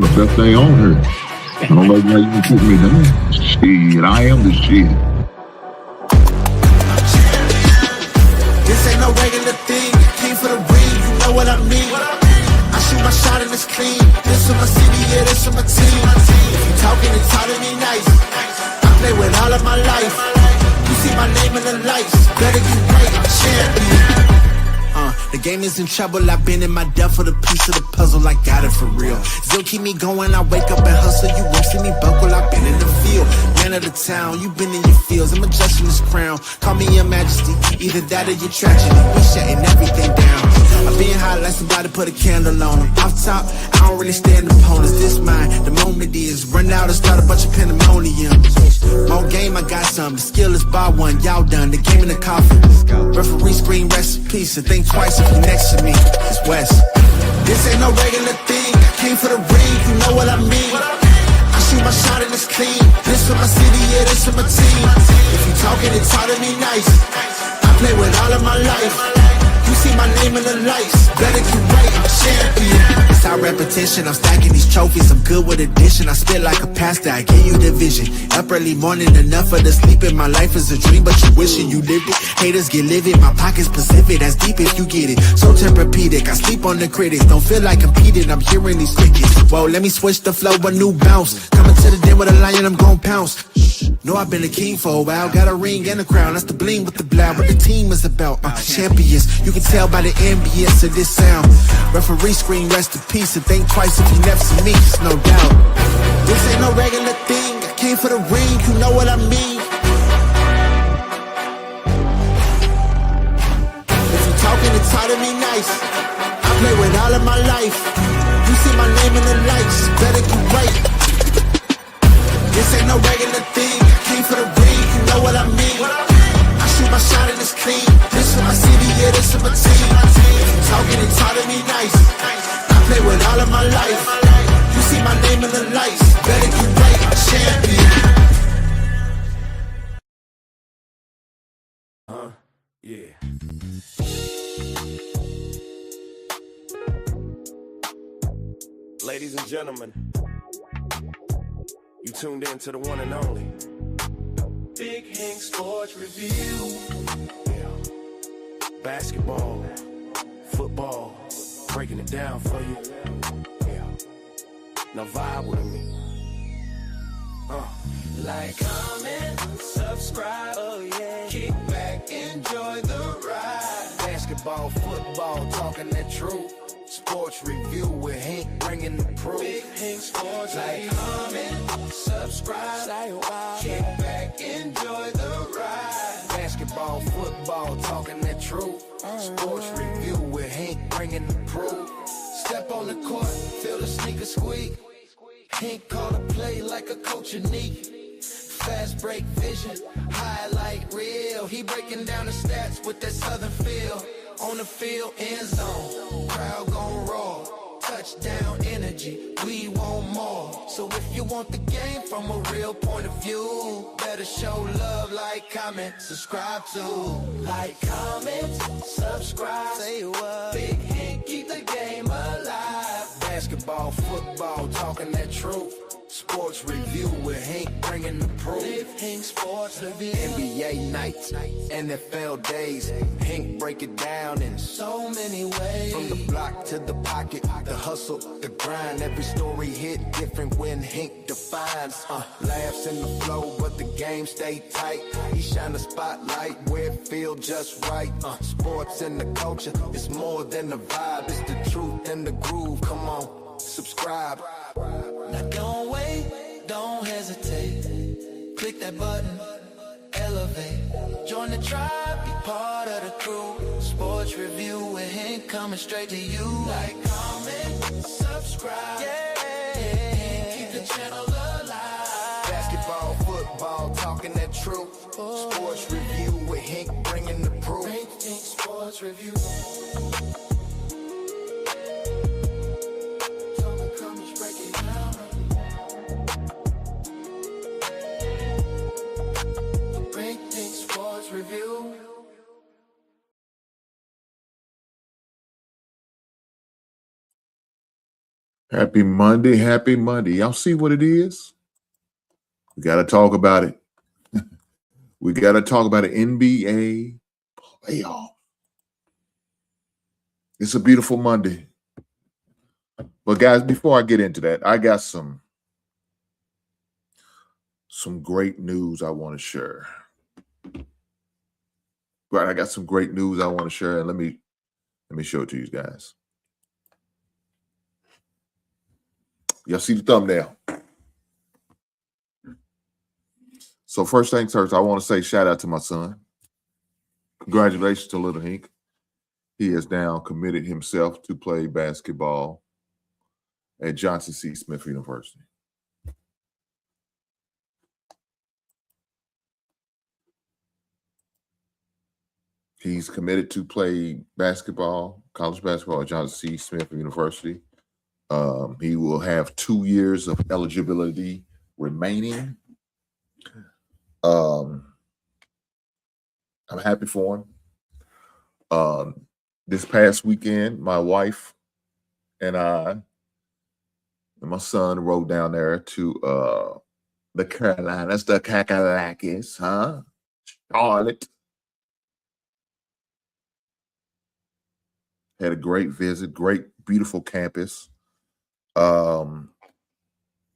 the best thing on here. I don't know why you can put me down. Shit, I am the shit. This ain't no regular thing. Came for the ring, you know what I mean. I shoot my shot and it's clean. This for my city, yeah, this for my team. If you talking and talking me nice, I play with all of my life. You see my name in the lights. Better get right, I'm champion. The game is in trouble, I've been in my depth for the piece of the puzzle, I got it for real. Still keep me going, I wake up and hustle, you won't see me buckle, I've been in the field. Man of the town, you been in your fields, I'm adjusting this crown. Call me your majesty, either that or your tragedy, we shutting everything down. I've been high like somebody put a candle on them. Off top, I don't really stand opponents, this mine. The moment is run out and start a bunch of pandemonium. More game, I got some, the skill is bar one, y'all done, the game in the coffin. Referee screen, rest in peace, and think twice if you next to me, it's West. This ain't no regular thing, I came for the ring, you know what I mean. I shoot my shot and it's clean, this for my city, yeah, this for my team. If you talking and talk to me nice, I play with all of my life. You see my name in the lights, better get right, I'm champion. It's our repetition, I'm stacking these trophies, I'm good with addition. I spit like a pastor, I give you the vision. Up early morning, enough of the sleeping. My life is a dream, but you wishing you lived it. Haters get livid, my pocket's Pacific, that's deep if you get it. So Tempur-Pedic, I sleep on the critics. Don't feel like competing, I'm hearing these crickets. Whoa, let me switch the flow, a new bounce. Coming to the den with a lion, I'm gon' pounce. Know I've been a king for a while, got a ring and a crown, that's the bling with the blow. What the team is about, champions. You can tell by the ambience of this sound. Referee screen, rest in peace, and think twice if you never see me, it's no doubt. This ain't no regular thing, I came for the ring, you know what I mean. If you talking and talk to me nice, I play with all of my life. You see my name in the lights, better get right. This ain't no regular thing, I came for the ring, you know what I mean. I shoot my shot and it's clean, this for my city, yeah, this for my team. If you talking and talk to me nice, I play with all of my life. You see my name in the lights, better get right, I'm champion. Yeah. Ladies and gentlemen, you tuned in to the one and only Big Hank Sports Review. Yeah. Basketball, football, breaking it down for you. Yeah. Now vibe with me. Like, comment, subscribe, oh yeah. Kick back, enjoy the ride. Basketball, football, talking that truth. Sports review with Hank bringing the proof. Big Hank Sports. Like, comment, subscribe, say wow. Kick back, enjoy the ride. Basketball, football, talking that truth. Sports review with Hank bringing the proof. Step on the court, feel the sneaker squeak. Hank call a play like a coach unique. Fast break vision, highlight reel. He breaking down the stats with that southern feel. On the field, end zone, crowd gon' roar. Touchdown energy, we want more. So if you want the game from a real point of view, better show love, like, comment, subscribe to. Like, comment, subscribe, say what. Big Hank, keep the game alive. Basketball, football, talking that truth. Sports review with Hank bringing the proof. Big Hank Sports Review. NBA nights, NFL days. Hank break it down in so many ways. From the block to the pocket, the hustle, the grind. Every story hit different when Hank defines. Laughs in the flow, but the game stay tight. He shine a spotlight where it feel just right. Sports and the culture, it's more than the vibe. It's the truth and the groove. Come on, subscribe. Now don't wait, don't hesitate. Click that button, elevate. Join the tribe, be part of the crew. Sports review with Hank coming straight to you. Like, comment, subscribe. Yeah, keep the channel alive. Basketball, football, talking that truth. Sports review with Hank bringing the proof. Hank Sports Review. Happy Monday. Happy Monday. Y'all see what it is? We got to talk about it. We got to talk about the NBA playoff. It's a beautiful Monday. But guys, before I get into that, I got some great news I want to share. Right, I got some great news I want to share, and let me show it to you guys. Y'all see the thumbnail? So first things first, I want to say shout out to my son. Congratulations to Little Hink. He has now committed himself to play basketball at Johnson C. Smith University. He's committed to play basketball, college basketball at Johnson C. Smith University. He will have 2 years of eligibility remaining. I'm happy for him. This past weekend, my wife and I and my son rode down there to the Carolinas, the Kakalakis, Charlotte. Had a great visit, great, beautiful campus.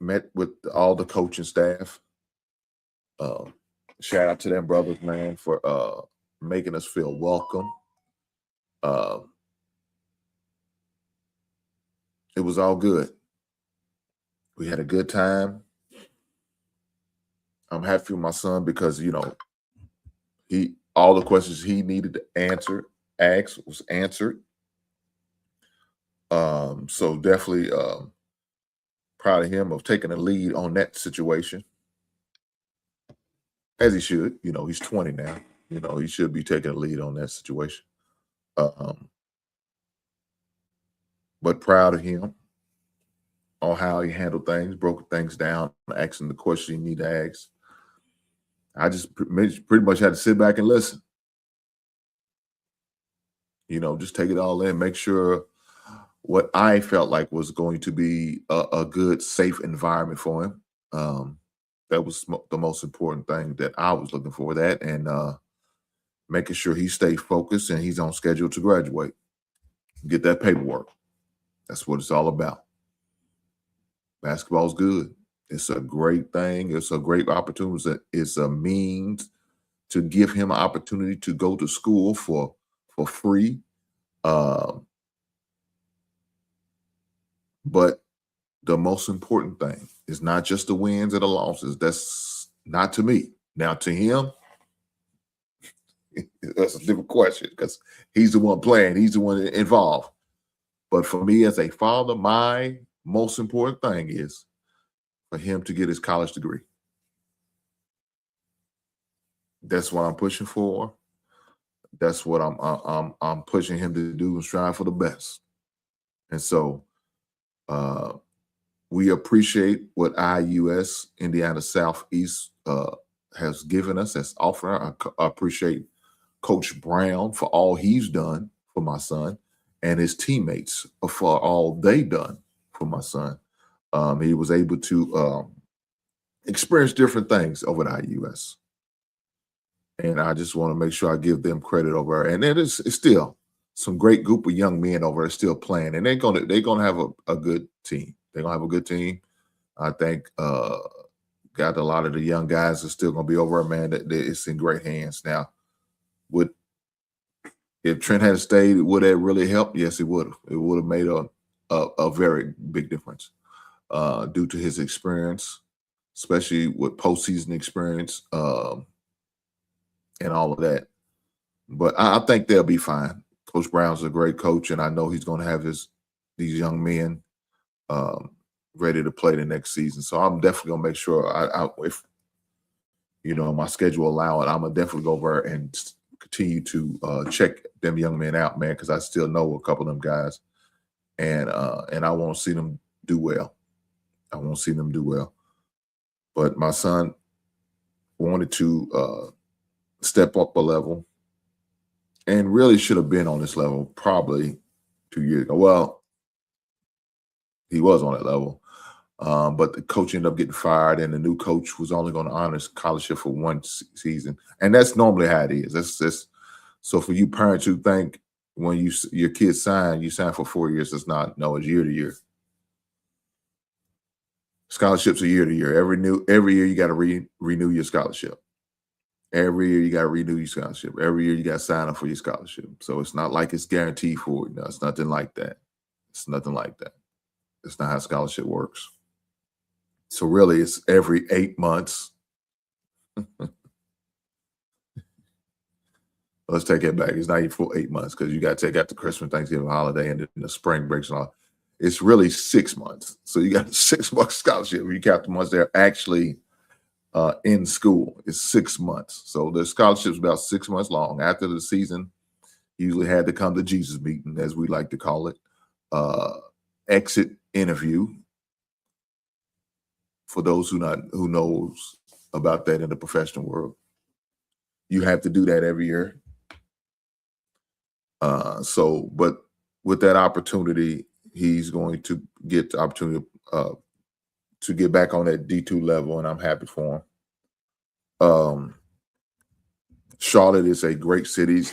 Met with all the coaching staff. Shout out to them brothers, man, for making us feel welcome. It was all good. We had a good time. I'm happy for my son because, all the questions he needed to ask was answered. So definitely proud of him of taking the lead on that situation. As he should. He's 20 now. He should be taking the lead on that situation. But proud of him on how he handled things, broke things down, asking the question you need to ask. I just pretty much had to sit back and listen. Just take it all in, make sure what I felt like was going to be a good, safe environment for him. That was the most important thing that I was looking for, that, and making sure he stayed focused and he's on schedule to graduate. Get that paperwork. That's what it's all about. Basketball's good. It's a great thing. It's a great opportunity. It's a means to give him an opportunity to go to school for free. But the most important thing is not just the wins and the losses. That's not to me. Now, to him, that's a different question because he's the one playing. He's the one involved. But for me as a father, my most important thing is for him to get his college degree. That's what I'm pushing for. That's what I'm pushing him to do and strive for the best. And so we appreciate what IUS, Indiana Southeast, has given us, has offered. I appreciate Coach Brown for all he's done for my son and his teammates for all they done for my son. He was able to experience different things over at IUS. And I just want to make sure I give them credit over there. And it's still some great group of young men over there still playing. And they're gonna have a good team. They're gonna have a good team. I think got a lot of the young guys are still gonna be over there, man. That it's in great hands now. If Trent had stayed, would that really help? Yes, it would have. It would have made a very big difference due to his experience, especially with postseason experience and all of that. But I think they'll be fine. Coach Brown's a great coach, and I know he's going to have these young men ready to play the next season. So I'm definitely going to make sure if my schedule allow it, I'm going to definitely go over and continue to check them young men out, man, because I still know a couple of them guys, and I want to see them do well. I want to see them do well. But my son wanted to step up a level and really should have been on this level probably 2 years ago. Well, He was on that level. But the coach ended up getting fired, and the new coach was only going to honor his scholarship for one season. And that's normally how it is. That's so for you parents who think when your kids you sign for 4 years. It's not. No, it's year to year. Scholarships are year to year. Every year you got to renew your scholarship. Every year you got to renew your scholarship. Every year you got to sign up for your scholarship. So it's not like it's guaranteed for it. No, it's nothing like that. It's nothing like that. It's not how scholarship works. So really, it's every 8 months. Let's take it back. It's not even full 8 months because you got to take out the Christmas, Thanksgiving holiday, and then the spring breaks and all. It's really 6 months. So you got a 6 month scholarship. You count the months they're actually in school. It's 6 months. So the scholarship's about 6 months long. After the season, usually had to come to Jesus meeting, as we like to call it. Exit interview. For those who knows about that in the professional world, you have to do that every year. But with that opportunity, he's going to get the opportunity to get back on that D2 level, and I'm happy for him. Charlotte is a great city.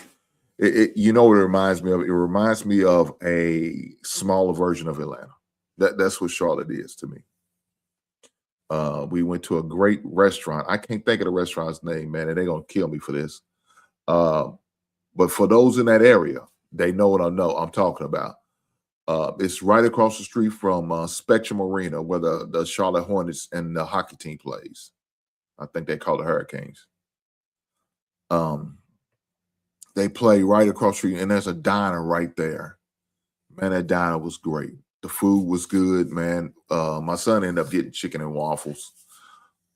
You know what it reminds me of? It reminds me of a smaller version of Atlanta. That's what Charlotte is to me. We went to a great restaurant. I can't think of the restaurant's name, man, and they're going to kill me for this. But for those in that area, they know what I'm talking about. It's right across the street from Spectrum Arena, where the Charlotte Hornets and the hockey team plays. I think they call it Hurricanes. They play right across the street, and there's a diner right there. Man, that diner was great. The food was good, man. My son ended up getting chicken and waffles.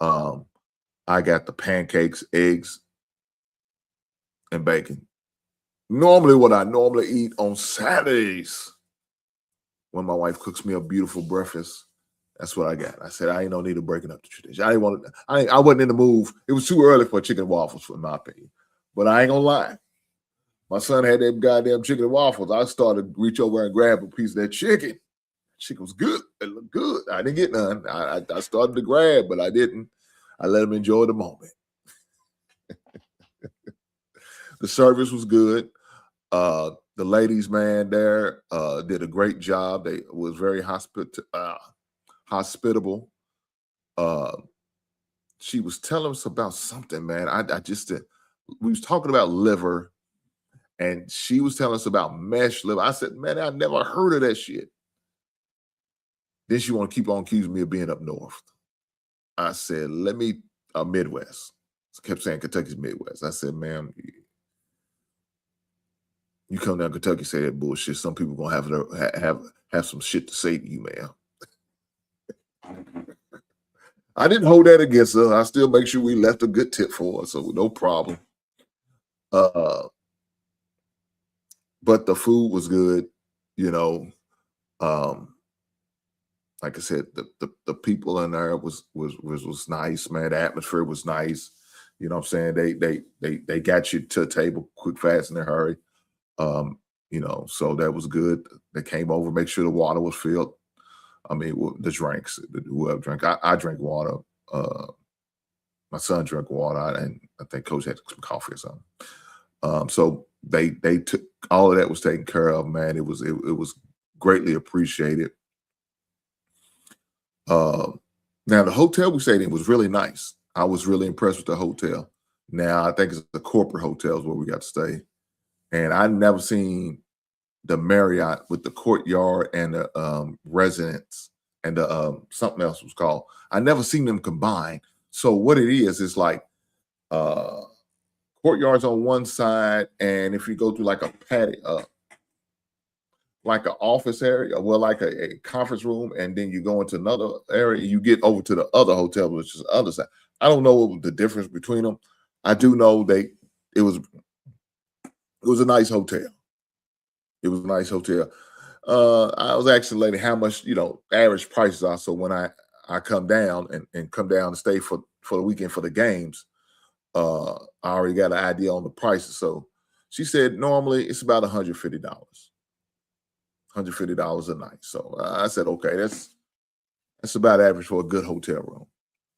I got the pancakes, eggs, and bacon. Normally, what I normally eat on Saturdays, when my wife cooks me a beautiful breakfast, that's what I got. I said I ain't no need of breaking up the tradition. I wasn't in the move. It was too early for chicken and waffles, in my opinion. But I ain't gonna lie. My son had that goddamn chicken and waffles. I started to reach over and grab a piece of that chicken. Chicken was good. It looked good. I didn't get none. I started to grab, but I didn't. I let him enjoy the moment. The service was good. The ladies, man, there did a great job. They was very hospitable. She was telling us about something, man. We was talking about liver, and she was telling us about mesh liver. I said, man, I never heard of that shit. Then she want to keep on accusing me of being up north. I said, Midwest. She kept saying Kentucky's Midwest. I said, ma'am, you come down to Kentucky, say that bullshit. Some people gonna have some shit to say to you, ma'am. I didn't hold that against her. I still make sure we left a good tip for her, so no problem. But the food was good, you know. Like I said, the people in there was nice, man. The atmosphere was nice. You know what I'm saying? They got you to a table quick, fast, in a hurry. You know, so that was good. They came over, make sure the water was filled. I mean, the drinks, whoever drank. I drank water. My son drank water, and I think Coach had some coffee or something. So they took all of that was taken care of, man. It was greatly appreciated. Now the hotel we stayed in was really nice. I was really impressed with the hotel. Now I think it's the corporate hotels where we got to stay, and I've never seen the Marriott with the courtyard and the residence and the something else was called. I never seen them combined. So what it is like courtyards on one side, and if you go through like a patio, like an office area, well, like a conference room, and then you go into another area, you get over to the other hotel, which is the other side. I don't know what the difference between them. I do know it was a nice hotel. It was a nice hotel. I was asking the lady how much, average prices are. So when I come down and come down and stay for the weekend for the games, I already got an idea on the prices. So she said normally it's about $150. $150 a night. So I said, okay, that's about average for a good hotel room.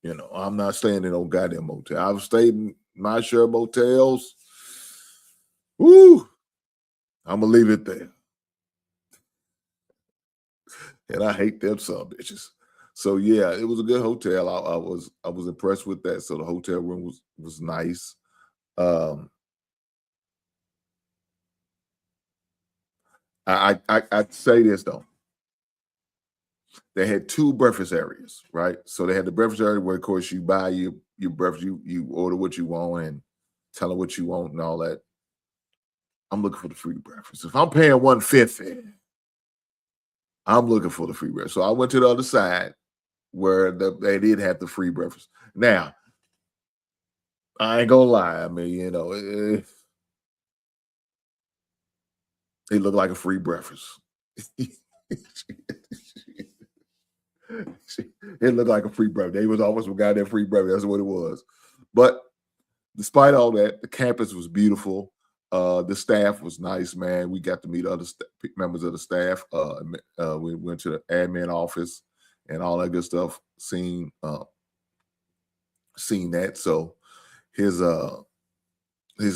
You know, I'm not staying in no goddamn motel. I've stayed in my share of motels. Woo! I'm gonna leave it there. And I hate them some bitches. So yeah, it was a good hotel. I was impressed with that. So the hotel room was nice. I'd say this though. They had two breakfast areas, right? So they had the breakfast area where, of course, you buy your breakfast, you order what you want and tell them what you want and all that. I'm looking for the free breakfast. If I'm paying $150, I'm looking for the free breakfast. So I went to the other side where they did have the free breakfast. Now, I ain't gonna lie. I mean, you know, it looked like a free breakfast. It looked like a free breakfast. They was almost some goddamn free breakfast. That's what it was. But despite all that, the campus was beautiful. The staff was nice, man. We got to meet other members of the staff. We went to the admin office and all that good stuff. Seen that. So his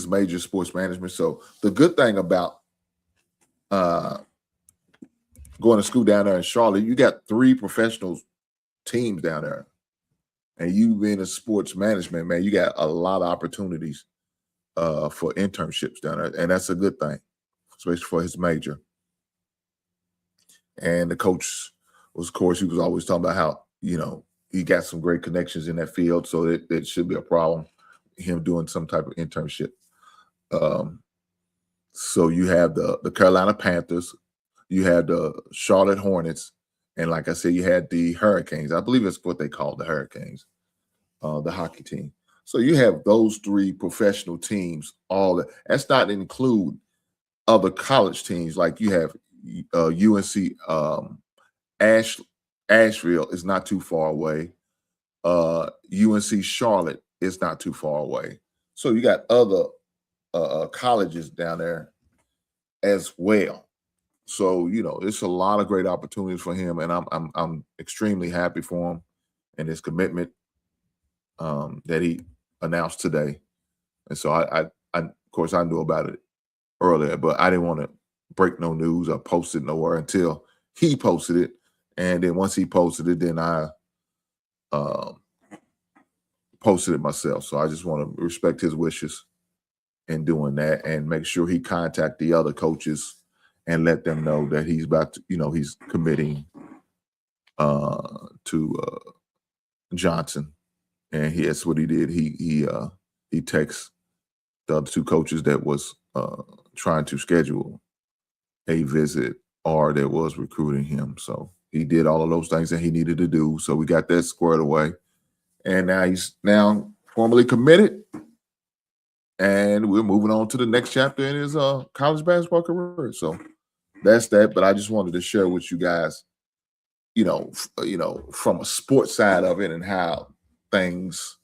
major sports management. So the good thing about going to school down there in Charlotte, you got 3 professional teams down there. And you being in sports management, man, you got a lot of opportunities for internships down there. And that's a good thing, especially for his major. And the coach was, of course, he was always talking about how, you know, he got some great connections in that field. So it should be a problem, him doing some type of internship. So you have the Carolina Panthers, you had the Charlotte Hornets, and like I said, you had the Hurricanes. I believe that's what they call the Hurricanes, the hockey team. So you have those 3 professional teams. That's not include other college teams. Like you have UNC Asheville is not too far away. UNC Charlotte is not too far away. So you got other colleges down there as well. So, you know, it's a lot of great opportunities for him, and I'm extremely happy for him and his commitment that he announced today. And so I of course I knew about it earlier, but I didn't want to break no news or post it nowhere until he posted it. And then once he posted it, then I posted it myself. So I just want to respect his wishes in doing that and make sure he contact the other coaches and let them know that he's about to, you know, he's committing to Johnson. And that's what he did. He texts the other 2 coaches that was trying to schedule a visit or that was recruiting him. So he did all of those things that he needed to do. So we got that squared away. And now he's formally committed. And we're moving on to the next chapter in his college basketball career. So that's that. But I just wanted to share with you guys, you know, from a sports side of it and how things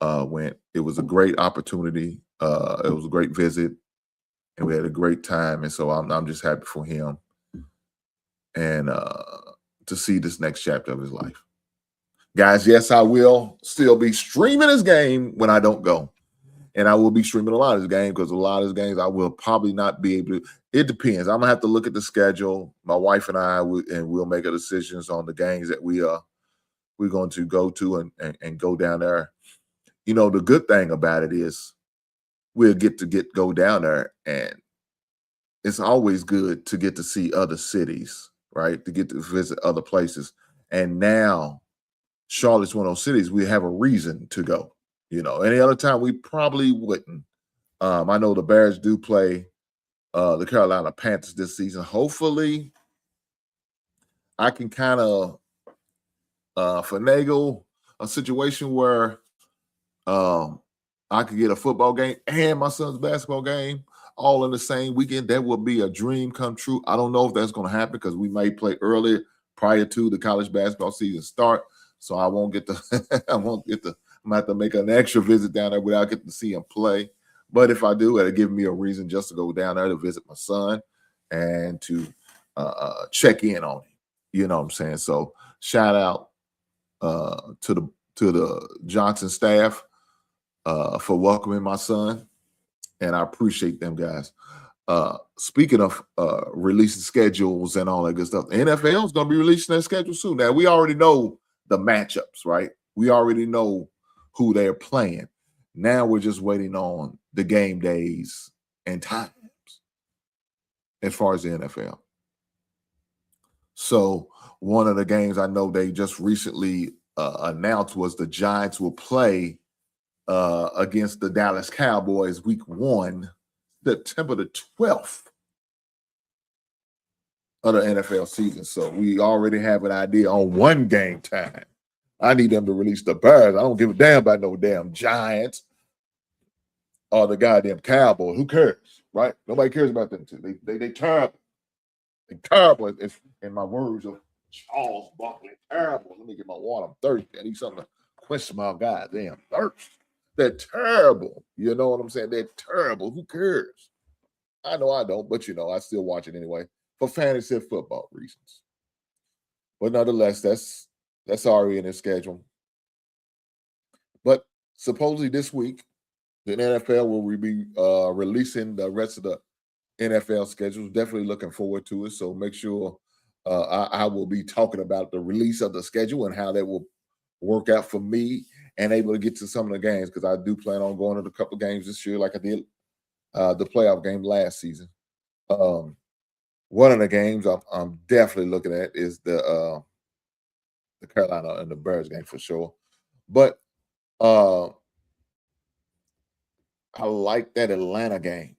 went. It was a great opportunity. It was a great visit, and we had a great time. And so I'm just happy for him and to see this next chapter of his life. Guys, yes, I will still be streaming his game when I don't go. And I will be streaming a lot of his game because a lot of his games I will probably not be able to. It depends. I'm going to have to look at the schedule. My wife and I, we'll make a decisions on the games that we're going to go to and go down there. You know, the good thing about it is we'll go down there, and it's always good to get to see other cities, right? To get to visit other places. And now Charlotte's one of those cities we have a reason to go. You know, any other time we probably wouldn't. I know the Bears do play the Carolina Panthers this season. Hopefully, I can kind of finagle a situation where I could get a football game and my son's basketball game all in the same weekend. That would be a dream come true. I don't know if that's going to happen because we may play earlier prior to the college basketball season start. So I won't get to. I'm going to have to make an extra visit down there without getting to see him play. But if I do, it'll give me a reason just to go down there to visit my son and to check in on him. You know what I'm saying? So shout out to the Johnson staff for welcoming my son, and I appreciate them guys. Speaking of releasing schedules and all that good stuff, the NFL is going to be releasing their schedule soon. Now we already know the matchups, right? We already know who they're playing. Now we're just waiting on the game days and times as far as the NFL. So one of the games I know they just recently announced was the Giants will play against the Dallas Cowboys week 1, September the 12th of the NFL season. So we already have an idea on one game time. I need them to release the Bears. I don't give a damn about no damn Giants or the goddamn Cowboys. Who cares, right? Nobody cares about them two. They terrible. They terrible. It's in my words of Charles Barkley, terrible. Let me get my water. I'm thirsty. I need something to quench my goddamn thirst. They're terrible. You know what I'm saying? They're terrible. Who cares? I know I don't, but I still watch it anyway for fantasy football reasons. But nonetheless, that's already in the schedule. But supposedly this week, the NFL will be releasing the rest of the NFL schedules. Definitely looking forward to it. So make sure I will be talking about the release of the schedule and how that will work out for me and able to get to some of the games, because I do plan on going to a couple of games this year like I did the playoff game last season. One of the games I'm definitely looking at is the Carolina and the Bears game for sure. But I like that Atlanta game.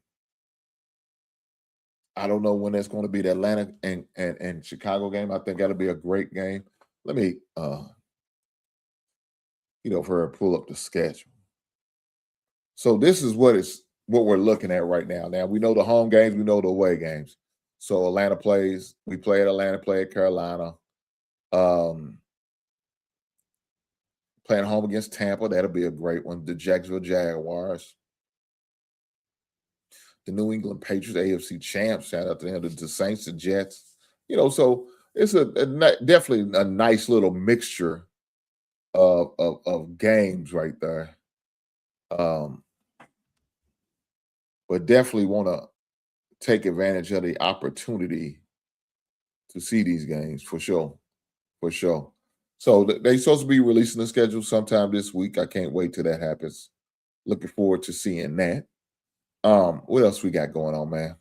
I don't know when that's going to be, the Atlanta and Chicago game. I think that'll be a great game. Let me for her pull up the schedule. So this is what we're looking at right now. Now we know the home games, we know the away games. So Atlanta plays, we play at Atlanta, play at Carolina. Playing home against Tampa, that'll be a great one. The Jacksonville Jaguars, the New England Patriots, AFC champs. Shout out to them. The Saints, the Jets. So it's definitely a nice little mixture of games right there. But definitely want to take advantage of the opportunity to see these games for sure. For sure. So they're supposed to be releasing the schedule sometime this week. I can't wait till that happens. Looking forward to seeing that. What else we got going on, man?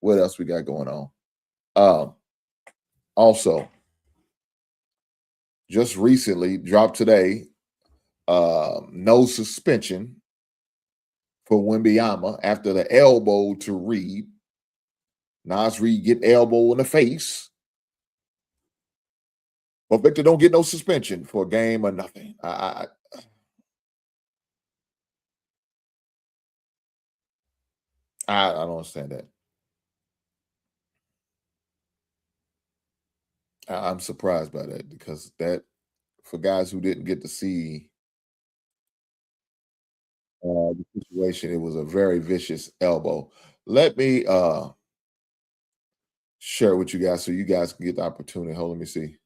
What else we got going on? Also, just recently dropped today, no suspension for Wembanyama after the elbow to Reed. Nas Reed get elbow in the face. But Victor don't get no suspension for a game or nothing. I don't understand that. I'm surprised by that, because that, for guys who didn't get to see the situation, it was a very vicious elbow. Let me share with you guys so you guys can get the opportunity. Hold, let me see.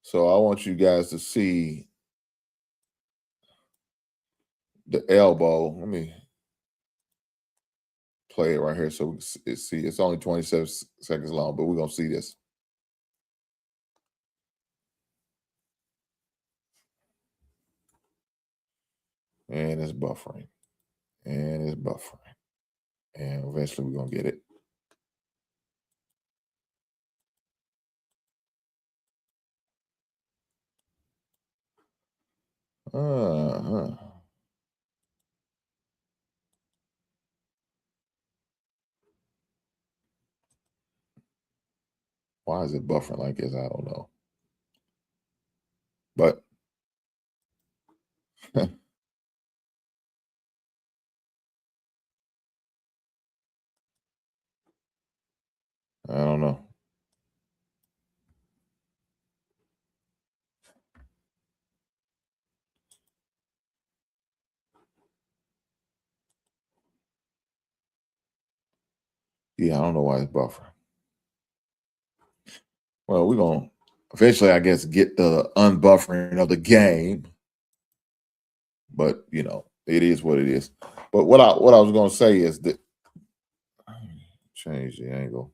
So I want you guys to see the elbow. Let me play it right here so we can see. It's only 27 seconds long, but we're going to see this. And it's buffering. And it's buffering. And eventually we're going to get it. Why is it buffering like this? I don't know. But I don't know. Yeah, I don't know why it's buffering. Well, we're gonna eventually, I guess, get the unbuffering of the game. But it is what it is. But what I was gonna say is that change the angle.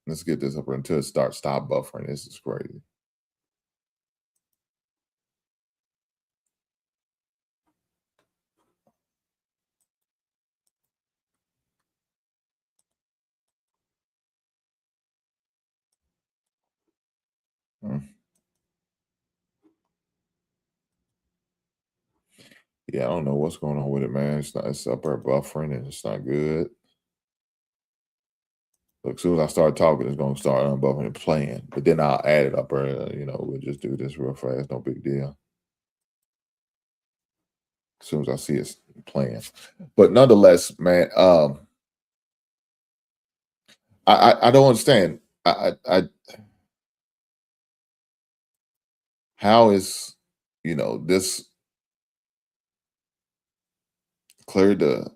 Let's get this up until it starts stop buffering. This is crazy. Hmm. Yeah, I don't know what's going on with it, man. It's up there buffering and it's not good. Look, as soon as I start talking, it's gonna start unbuffering and playing. But then I'll add it up there. We'll just do this real fast. No big deal. As soon as I see it playing. But nonetheless, man, I don't understand. I how is this cleared to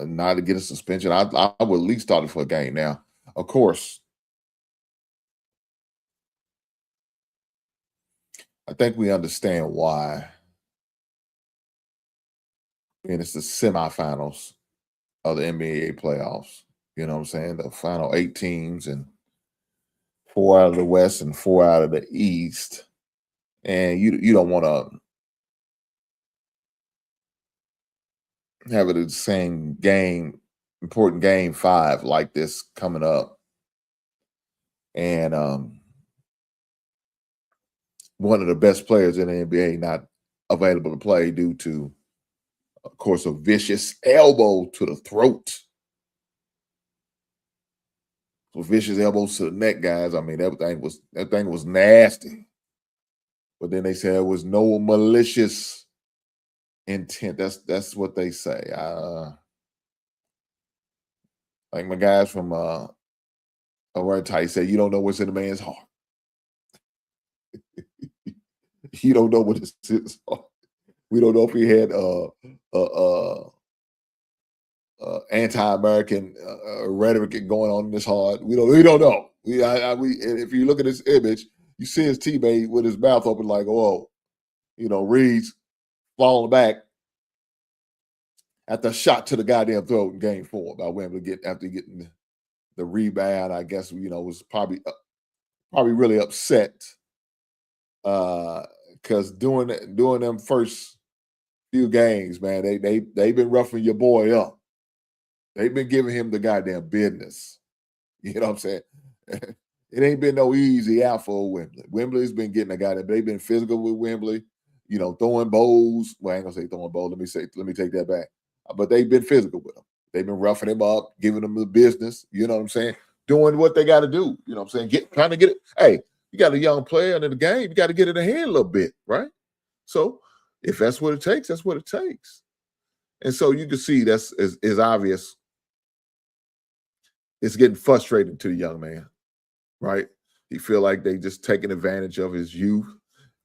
not to get a suspension? I would at least start it for a game. Now, of course, I think we understand why. And it's the semifinals of the NBA playoffs. You know what I'm saying? The final 8 teams and 4 out of the West and 4 out of the East. And you don't want to have it the same game, important game 5 like this coming up. And one of the best players in the NBA not available to play due to, of course, a vicious elbow to the throat. So vicious elbows to the neck, guys. I mean, that thing was nasty. But then they said it was no malicious intent. That's what they say. Like my guys from Red Tight said, you don't know what's in a man's heart. You don't know what is in his heart. We don't know if he had anti-American rhetoric going on in his heart. We don't know. And if you look at this image, you see his teammate with his mouth open, like, oh, Reed's falling back at the shot to the goddamn throat in Game 4 by Wembley after getting the rebound. I guess was probably really upset because during them first few games, man, they've been roughing your boy up. They've been giving him the goddamn business. You know what I'm saying? It ain't been no easy out for Wembley. Wembley's been getting a guy that they've been physical with Wembley, throwing bowls. Well, I ain't gonna say throwing bowls. Let me take that back. But they've been physical with him. They've been roughing him up, giving him the business. You know what I'm saying? Doing what they got to do. You know what I'm saying? Trying to get it. Hey, you got a young player in the game. You got to get it ahead a little bit, right? So if that's what it takes, that's what it takes. And so you can see that's is obvious. It's getting frustrating to the young man, right? He feel like they just taking advantage of his youth,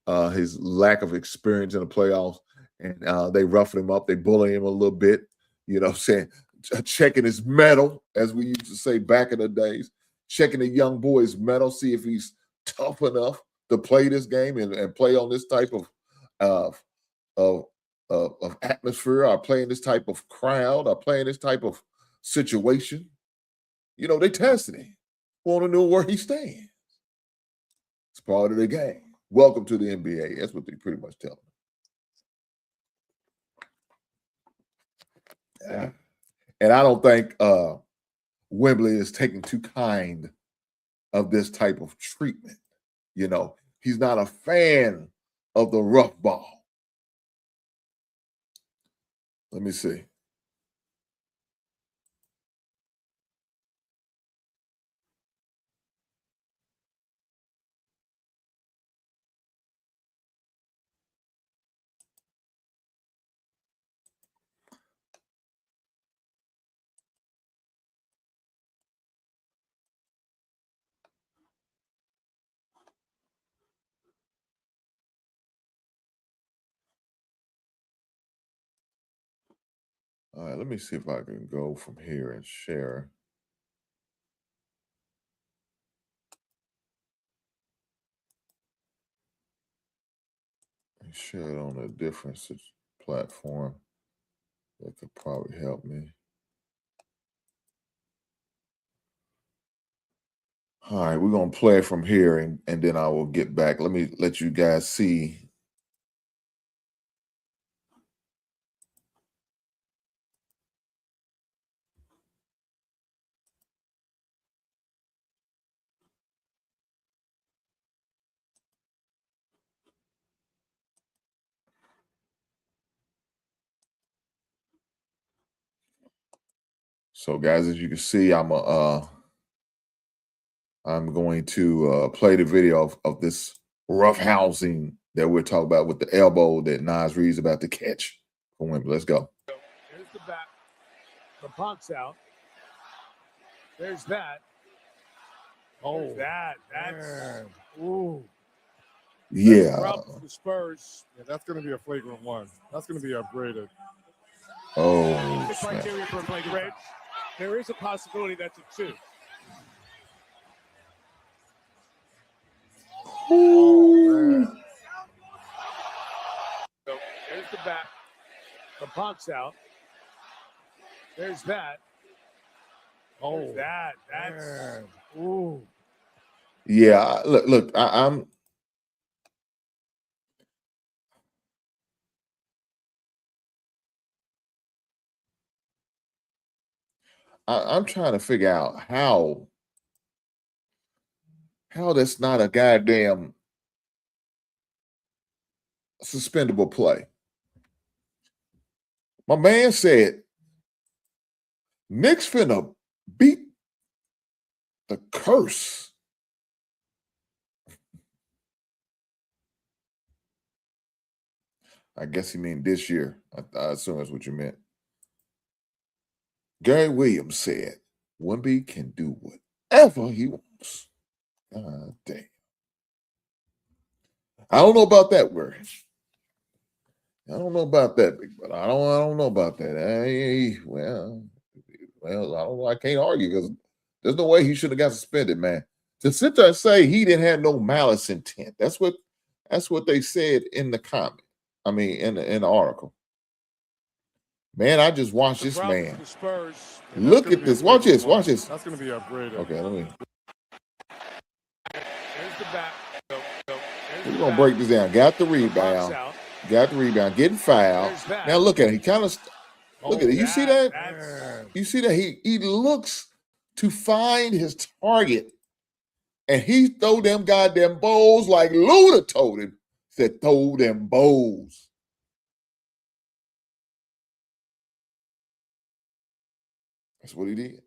his lack of experience in the playoffs, and they roughing him up. They bully him a little bit, you know what I'm saying? Checking his metal, as we used to say back in the days, checking the young boy's metal, see if he's tough enough to play this game and play on this type uh, of, of atmosphere, or play in this type of crowd, or play in this type of situation. They testing him. Want to know where he stands. It's part of the game. Welcome to the NBA. That's what they pretty much tell him. And I don't think Wembley is taking too kind of this type of treatment. He's not a fan of the rough ball. Let me see. All right, let me see if I can go from here and share. Share it on a different platform. That could probably help me. All right, we're going to play it from here, and then I will get back. Let me let you guys see. So, guys, as you can see, I'm going to play the video of this rough housing that we're talking about with the elbow that Nas Reed's about to catch for Wembley. Let's go. There's the back. The punk's out. There's that. Oh, there's that. That's ooh. Yeah. That's a problem for the Spurs. Yeah, that's going to be a flagrant one. That's going to be upgraded. Oh, The criteria for a flagrant. There is a possibility that's a 2. Ooh. So there's the back. The punk's out. There's that. Oh, there's that. That's ooh. Yeah. Look. I'm trying to figure out how that's not a goddamn suspendable play. My man said Knicks finna beat the curse. I guess he mean this year. I assume that's what you meant. Gary Williams said Wemby can do whatever he wants. God damn. I don't know about that word. I don't know about that, big brother. I don't know about that. Well, I don't know. I can't argue because there's no way he should have got suspended, man. To sit there and say he didn't have no malice intent. That's what they said in the comment. I mean, in the article. Man, I just watched this man. Spurs. Look at this. Watch this. Watch this. That's going to be upgraded. Okay, let me. There's the back. We're going to break this down. Got the rebound. Got the rebound. Getting fouled. Now look at it. He kind of look at it. You see that? You see that? He looks to find his target. And he throw them goddamn bowls like Luda told him. Said throw them bowls. That's what he did.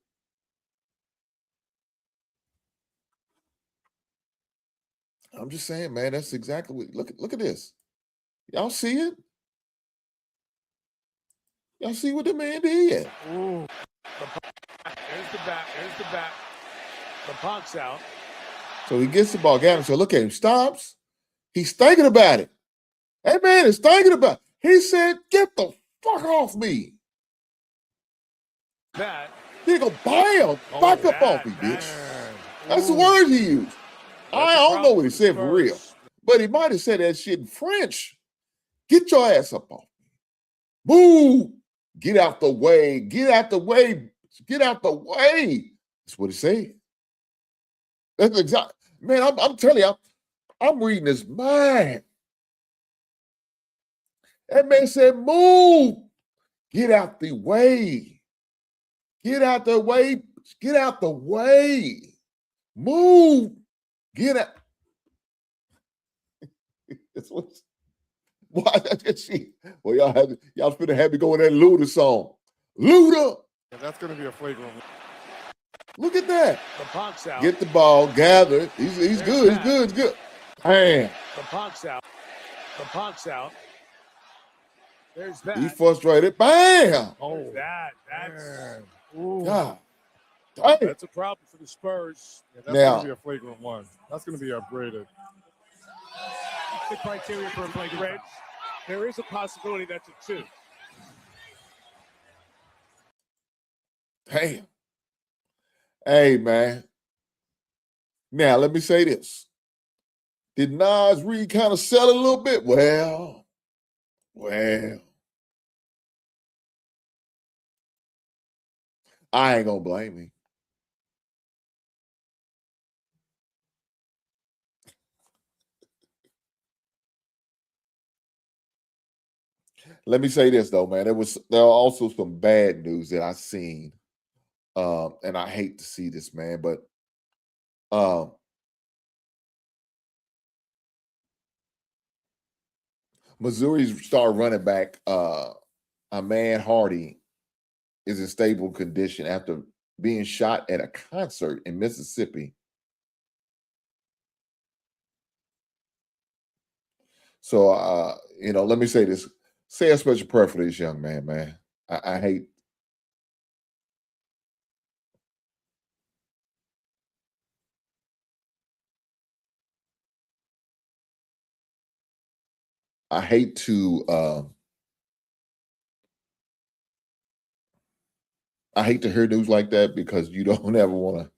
I'm just saying, man, that's exactly what look at this. Y'all see it? Y'all see what the man did? Ooh. There's the back. There's the back. The punk's out. So he gets the ball. Got him. So look at him. Stops. He's thinking about it. That man is thinking about it. He said, get the fuck off me. That. He go, bam, back up off me, bitch. That's the word he used. I don't know what he said for real. But he might have said that shit in French. Get your ass up off me. Move. Get out the way. Get out the way. Get out the way. That's what he said. That's exactly. Man, I'm telling you, I'm reading his mind. That man said, move. Get out the way. Get out the way. Get out the way. Move. Get out. That's what. Why? Well, y'all finna have me go in that Luda song. Luda. Yeah, that's going to be a flagrant one. Look at that. The punk's out. Get the ball, gather. He's good. He's good. He's good. Man. The punk's out. The punk's out. There's that. He frustrated. Bam. Oh, that's ooh. God. Dang. That's a problem for the Spurs. Yeah, that's going to be a flagrant one. That's going to be upgraded. The criteria for a flagrant. There is a possibility that's a 2. Damn. Hey, man. Now, let me say this. Did Nas Reed kind of sell it a little bit? Well, Well, I ain't gonna blame him. Let me say this though, man. There are also some bad news that I seen, and I hate to see this, man, but um, Missouri's star running back, man Hardy, is in stable condition after being shot at a concert in Mississippi. So, let me say this: say a special prayer for this young man, man. I hate. I hate to hear news like that because you don't ever want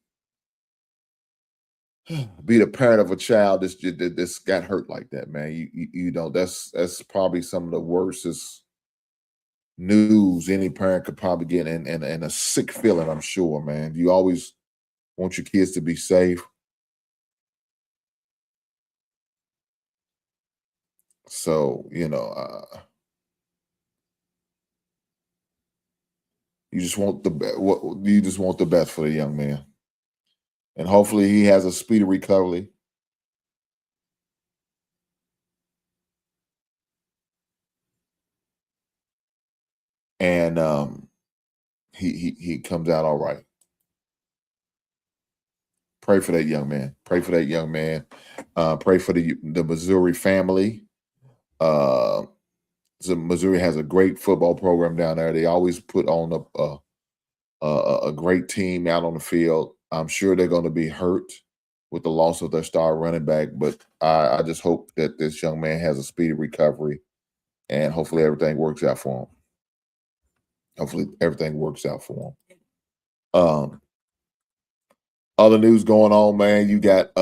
to be the parent of a child that's got hurt like that, man. You know that's probably some of the worstest news any parent could probably get, and a sick feeling, I'm sure, man. You always want your kids to be safe. So, you just want you just want the best for the young man. And hopefully he has a speedy recovery. And he comes out all right. Pray for that young man. Pray for that young man. Pray for the Missouri family. So Missouri has a great football program down there. They always put on a great team out on the field. I'm sure they're going to be hurt with the loss of their star running back, but I just hope that this young man has a speedy recovery, and hopefully everything works out for him. Hopefully everything works out for him. Other news going on, man. You got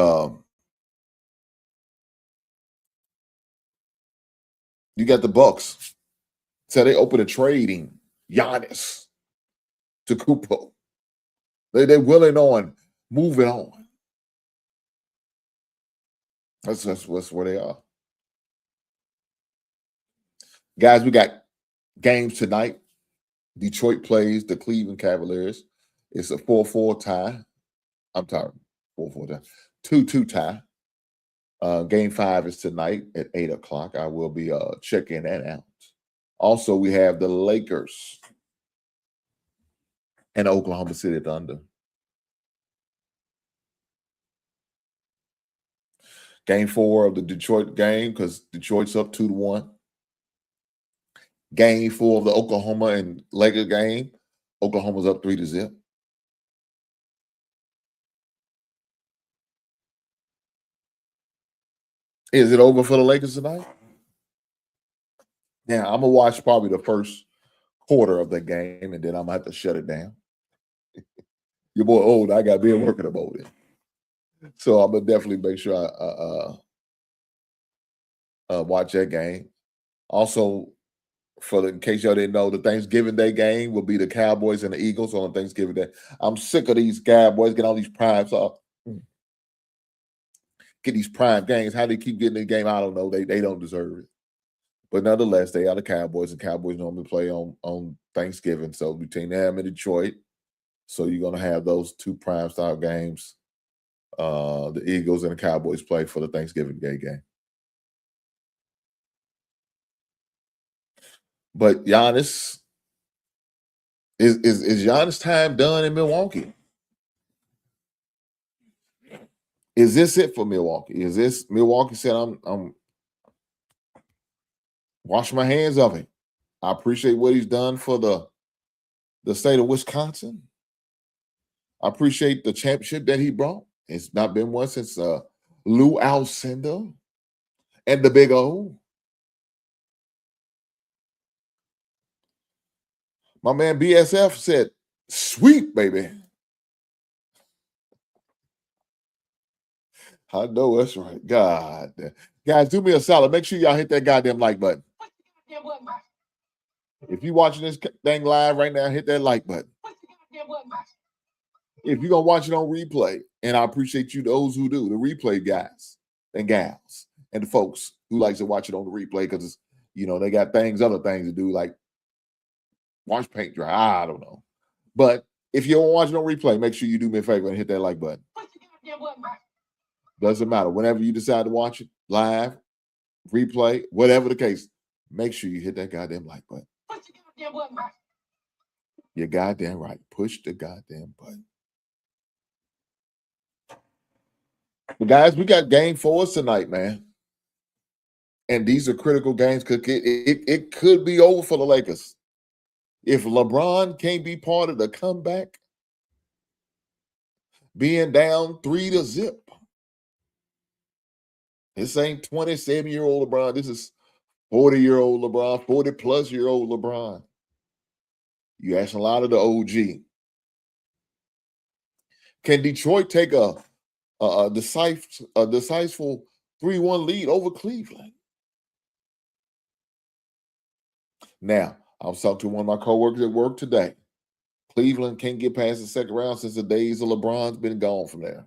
the Bucks. So they open a trading Giannis to Kupo. They're willing on moving on. That's where they are. Guys, we got games tonight. Detroit plays the Cleveland Cavaliers. It's a 4-4 tie. I'm tired. 4-4 tie. 2-2 tie. Game 5 is tonight at 8 o'clock. I will be checking that out. Also, we have the Lakers and Oklahoma City Thunder. Game 4 of the Detroit game, because Detroit's up 2-1. Game 4 of the Oklahoma and Lakers game. Oklahoma's up 3-0. Is it over for the Lakers tonight? Yeah, I'm gonna watch probably the first quarter of the game, and then I'm gonna have to shut it down. Your boy old, I got been working about it, so I'm gonna definitely make sure I watch that game. Also, in case y'all didn't know, the Thanksgiving Day game will be the Cowboys and the Eagles on Thanksgiving Day. I'm sick of these Cowboys getting all these primes off. Get these prime games. How they keep getting the game, I don't know. They don't deserve it. But nonetheless, they are the Cowboys, and Cowboys normally play on Thanksgiving. So between them and Detroit, so you're going to have those two prime style games. The Eagles and the Cowboys play for the Thanksgiving Day game. But Giannis, is Giannis' time done in Milwaukee? Is this it for Milwaukee? Is this Milwaukee said I'm wash my hands of it? I appreciate what he's done for the state of Wisconsin. I appreciate the championship that he brought. It's not been one since Lou Alcindor and the Big O. My man BSF said, "Sweet, baby." I know that's right. God, guys, do me a solid. Make sure y'all hit that goddamn like button. If you're watching this thing live right now, hit that like button. If you're going to watch it on replay, and I appreciate you, those who do, the replay guys and gals, and the folks who likes to watch it on the replay because, they got other things to do, like watch paint dry. I don't know. But if you don't watch it on replay, make sure you do me a favor and hit that like button. Doesn't matter. Whenever you decide to watch it, live, replay, whatever the case, make sure you hit that goddamn like button. You're goddamn right. Push the goddamn button. But guys, we got game 4 tonight, man. And these are critical games because it could be over for the Lakers. If LeBron can't be part of the comeback, being down 3-0. This ain't 27-year-old LeBron. This is 40-year-old LeBron, 40-plus-year-old LeBron. You asking a lot of the OG. Can Detroit take a decisive 3-1 lead over Cleveland? Now, I was talking to one of my coworkers at work today. Cleveland can't get past the second round since the days of LeBron's been gone from there.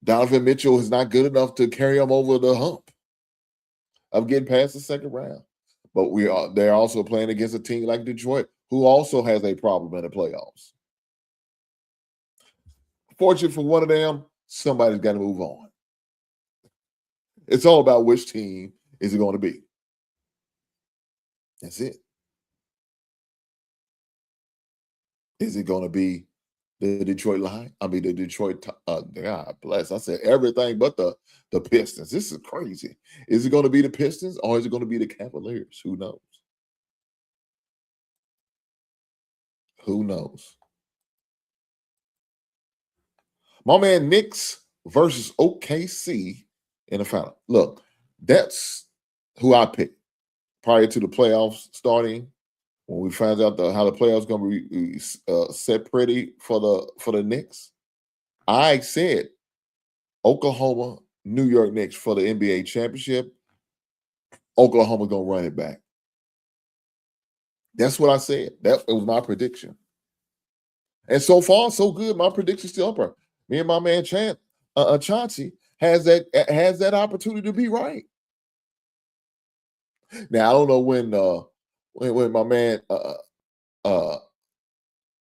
Donovan Mitchell is not good enough to carry them over the hump of getting past the second round. But they're also playing against a team like Detroit, who also has a problem in the playoffs. Fortunate for one of them, somebody's got to move on. It's all about which team is it going to be. That's it. Is it going to be the Detroit Lions? The Detroit, God bless. I said everything but the Pistons. This is crazy. Is it going to be the Pistons or is it going to be the Cavaliers? Who knows? Who knows? My man Knicks versus OKC in the final. Look, that's who I picked prior to the playoffs starting. When we find out how the playoffs going to be set pretty for the Knicks, I said Oklahoma, New York Knicks for the NBA championship. Oklahoma going to run it back. That's what I said. That was my prediction. And so far, so good. My prediction's still up. Me and my man Chauncey has that opportunity to be right. Now I don't know when my man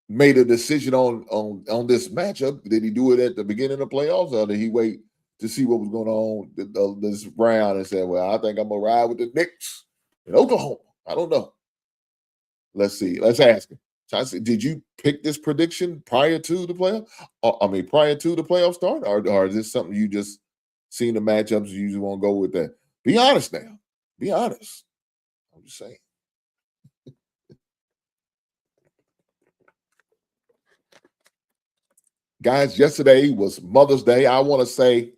made a decision on this matchup. Did he do it at the beginning of the playoffs, or did he wait to see what was going on this round and said, "Well, I think I'm gonna ride with the Knicks in Oklahoma"? I don't know. Let's see. Let's ask him. Chauncey, did you pick this prediction prior to the playoff? Prior to the playoff start, or is this something you just seen the matchups? You just want to go with that? Be honest now. Be honest. I'm just saying. Guys, yesterday was Mother's Day. I want to say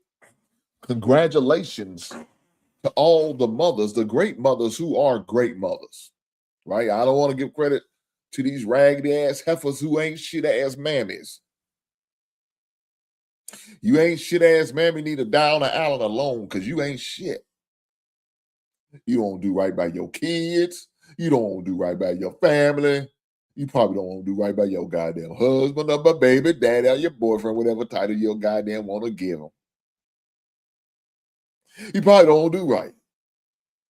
congratulations to all the mothers, the great mothers who are great mothers, right? I don't want to give credit to these raggedy ass heifers who ain't shit ass mammies. You ain't shit ass mammy need to die on the island alone because you ain't shit. You don't do right by your kids. You don't do right by your family. You probably don't want to do right by your goddamn husband or my baby daddy or your boyfriend, whatever title you goddamn want to give them. You probably don't do right.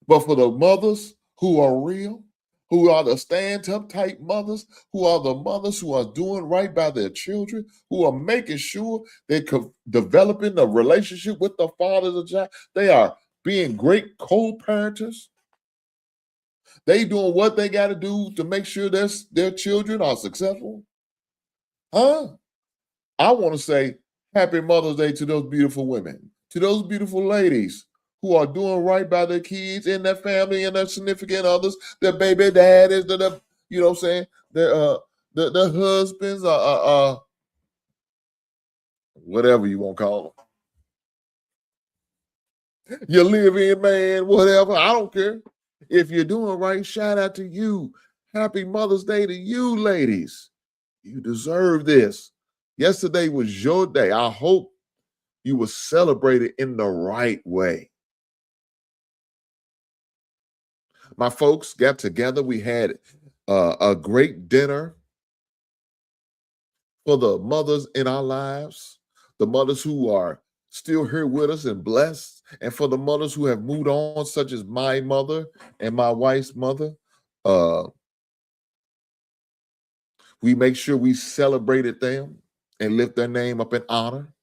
But for the mothers who are real, who are the stand-up type mothers, who are the mothers who are doing right by their children, who are making sure they're developing a relationship with the fathers of child, they are being great co-parenters. They doing what they got to do to make sure their children are successful. I want to say happy Mother's Day to those beautiful women, to those beautiful ladies who are doing right by their kids and their family and their significant others, their baby daddies, you know what I'm saying, their husbands, whatever you want to call them. Your live-in man, whatever, I don't care. If you're doing right, shout out to you. Happy Mother's Day to you, ladies. You deserve this. Yesterday was your day. I hope you were celebrated in the right way. My folks got together. We had a great dinner for the mothers in our lives, the mothers who are still here with us and blessed, and for the mothers who have moved on, such as my mother and my wife's mother. We make sure we celebrated them and lift their name up in honor.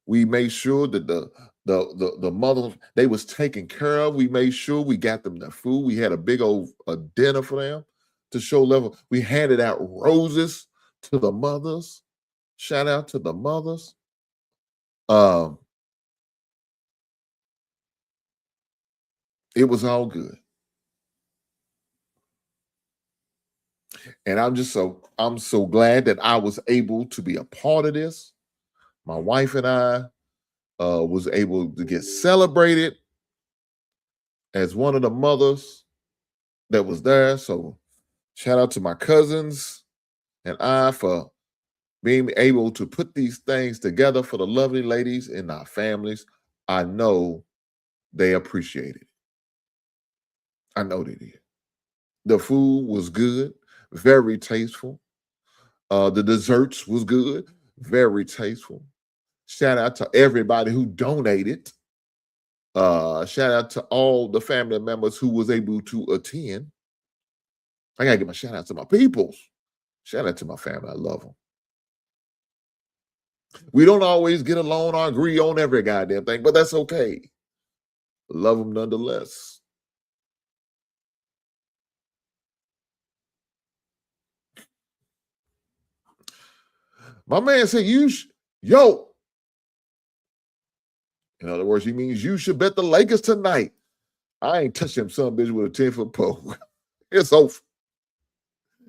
We made sure that the mother, they was taken care of. We made sure we got them their food. We had a big old dinner for them to show level. We handed out roses to the mothers. Shout out to the mothers. It was all good. And I'm so glad that I was able to be a part of this. My wife and I was able to get celebrated as one of the mothers that was there. So shout out to my cousins and I for being able to put these things together for the lovely ladies in our families. I know they appreciate it. I know they did. The food was good, very tasteful. The desserts was good, very tasteful. Shout out to everybody who donated. Shout out to all the family members who was able to attend. I gotta give my shout out to my peoples. Shout out to my family. I love them. We don't always get along or agree on every goddamn thing, but that's okay. Love them nonetheless. My man said, yo. In other words, he means you should bet the Lakers tonight. I ain't touching him, son bitch, with a 10-foot pole. It's over.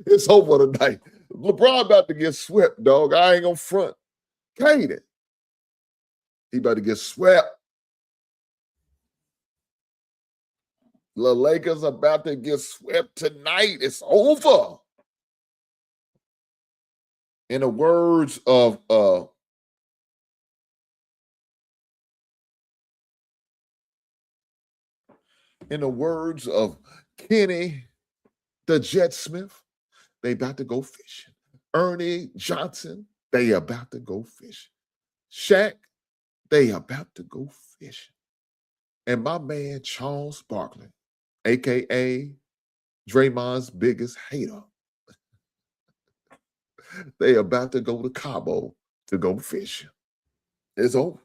It's over tonight. LeBron about to get swept, dog. I ain't gonna front. Kaden. He about to get swept. The Lakers about to get swept tonight. It's over. In the words of Kenny the Jet Smith, they about to go fishing. Ernie Johnson, they about to go fishing. Shaq, they about to go fishing. And my man Charles Barkley, aka Draymond's biggest hater, they about to go to Cabo to go fishing. It's over.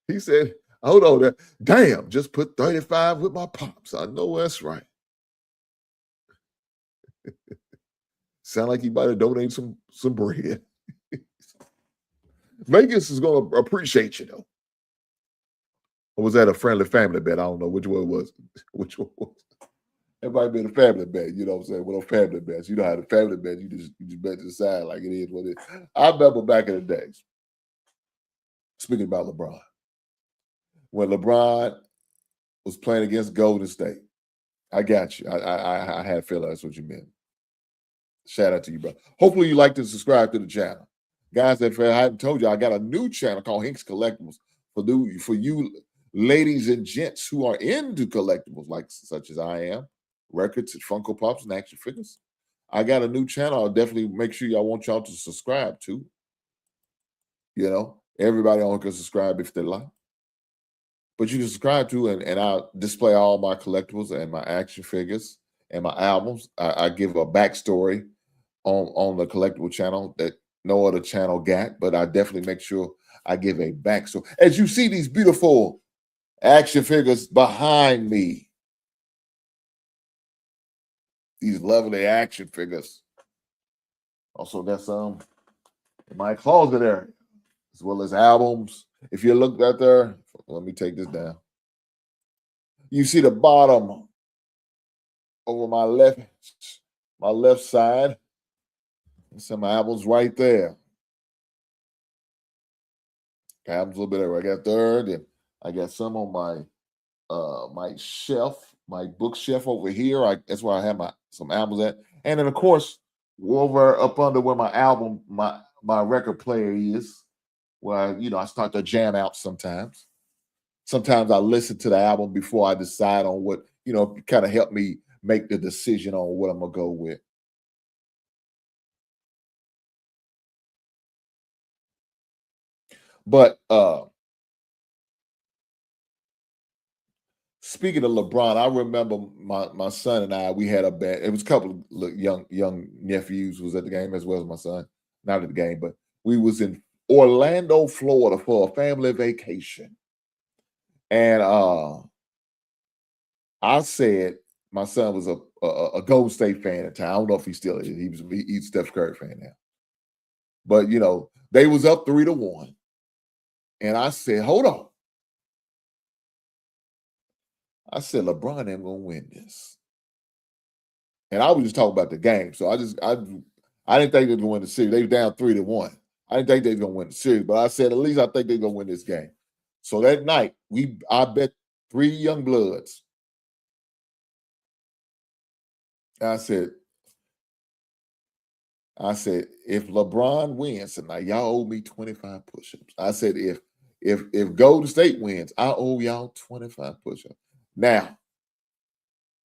He said, hold on, damn, just put 35 with my pops. I know that's right. Sound like he might have donated some bread. Vegas is going to appreciate you, though. Or was that a friendly family bet? I don't know which one it was. Which one was it? It might be a family bet, you know what I'm saying? Well, family bets. You know how the family bet, you just bet to the side like it is what it is. I remember back in the days, speaking about LeBron, when LeBron was playing against Golden State. I got you. I had a feeling that's what you meant. Shout out to you, bro. Hopefully you like to subscribe to the channel. Guys, if I haven't told you, I got a new channel called Hinks Collectibles for you ladies and gents who are into collectibles, like such as I am, records and Funko Pops and action figures. I got a new channel. I'll definitely make sure I want y'all to subscribe to. You know, everybody on can subscribe if they like. But you can subscribe to, and I'll display all my collectibles and my action figures and my albums. I give a backstory on the collectible channel that no other channel got, but I definitely make sure I give a backstory. As you see these beautiful action figures behind me, these lovely action figures. Also got some in my closet area, as well as albums. If you look right there, let me take this down. You see the bottom over my left side. Some albums right there. Albums a little bit everywhere. I got third, and I got some on my my shelf my bookshelf over here. That's where I have some albums at. And then of course, over up under where my record player is, where I start to jam out sometimes. Sometimes I listen to the album before I decide on what, kind of help me make the decision on what I'm gonna go with. But speaking of LeBron, I remember my son and I, we had a bet. It was a couple of young nephews was at the game as well as my son. Not at the game, but we was in Orlando, Florida for a family vacation. And I said my son was a Golden State fan at the time. I don't know if he still is. He's a Steph Curry fan now. But they was up 3-1. And I said, hold on. I said, LeBron ain't gonna win this. And I was just talking about the game. So I didn't think they were gonna win the series. They were down 3-1. I didn't think they were gonna win the series, but I said, at least I think they're gonna win this game. So that night, I bet 3 young bloods. I said, if LeBron wins tonight, y'all owe me 25 push-ups. I said, if Golden State wins, I owe y'all 25 push-ups. Now,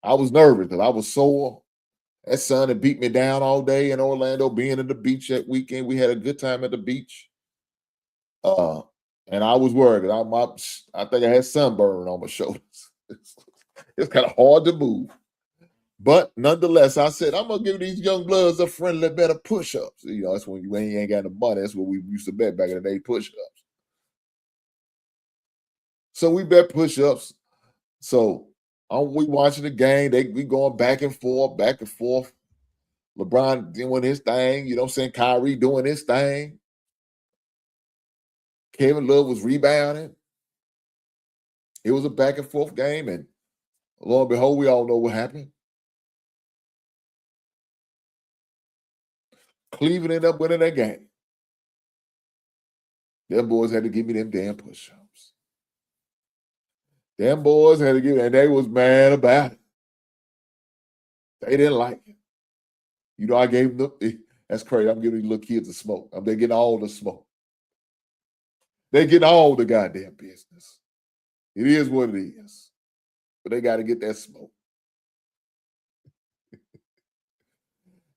I was nervous because I was sore. That son had beat me down all day in Orlando, being at the beach that weekend. We had a good time at the beach. And I was worried. I think I had sunburn on my shoulders. It's kind of hard to move. But nonetheless, I said, I'm going to give these young bloods a friendly bet of push-ups. That's when you ain't got the money. That's what we used to bet back in the day, push-ups. So we bet push-ups. So we watching the game. We going back and forth. LeBron doing his thing. Kyrie doing his thing. Kevin Love was rebounding. It was a back and forth game. And lo and behold, we all know what happened. Cleveland ended up winning that game. Them boys had to give me them damn push-ups. Them boys had to give it, and they was mad about it. They didn't like it. I gave them, that's crazy. I'm giving these little kids the smoke. They're getting all the smoke. They get all the goddamn business. It is what it is. But they got to get that smoke.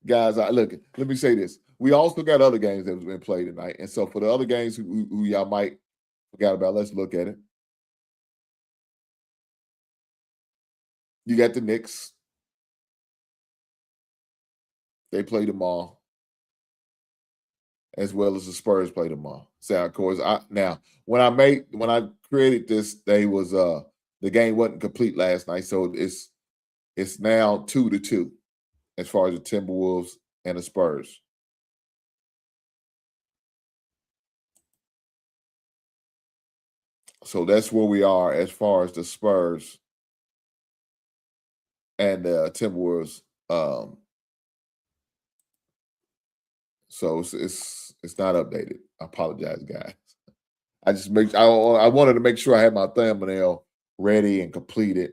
Guys, let me say this. We also got other games that have been played tonight. And so for the other games who y'all might forgot about, let's look at it. You got the Knicks. They play tomorrow. As well as the Spurs play tomorrow. So of course, when I created this, the game wasn't complete last night, so it's now 2-2 as far as the Timberwolves and the Spurs. So that's where we are as far as the Spurs and the Timberwolves. So it's not updated. I apologize, guys. I wanted to make sure I had my thumbnail ready and completed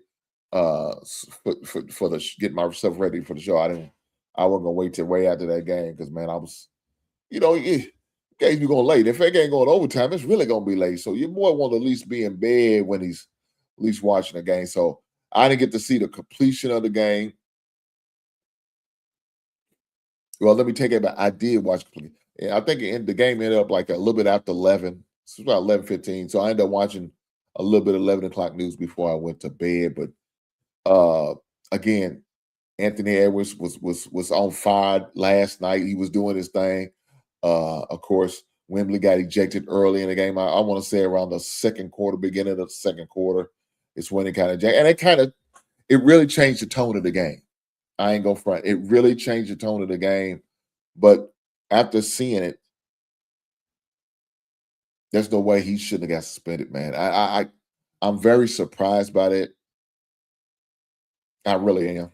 for get myself ready for the show. I wasn't gonna wait till way after that game because man, I was, games be going late. If it ain't going overtime, it's really gonna be late. So your boy want to at least be in bed when he's at least watching the game. So I didn't get to see the completion of the game. Well, let me take it back. I did watch completely. I think the game ended up like a little bit after 11. It's about 11:15. So I ended up watching a little bit of 11 o'clock news before I went to bed. But again, Anthony Edwards was on fire last night. He was doing his thing. Of course, Wembley got ejected early in the game. I want to say around the second quarter, beginning of the second quarter, it's when it kind of and it really changed the tone of the game. I ain't gonna front. It really changed the tone of the game. But after seeing it, there's no way he shouldn't have got suspended, man. I'm very surprised by it. I really am.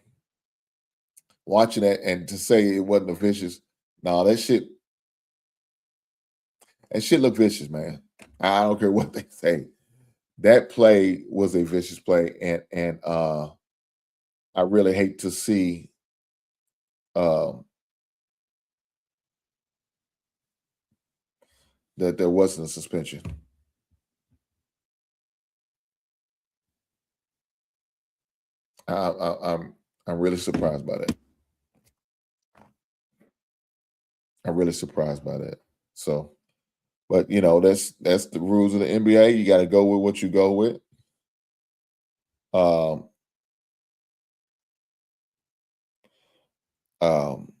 Watching it and to say it wasn't a vicious, no, that shit looked vicious, man. I don't care what they say. That play was a vicious play, and I really hate to see um, that there wasn't a suspension. I'm really surprised by that. I'm really surprised by that. So, but that's the rules of the NBA. You got to go with what you go with. Um, um,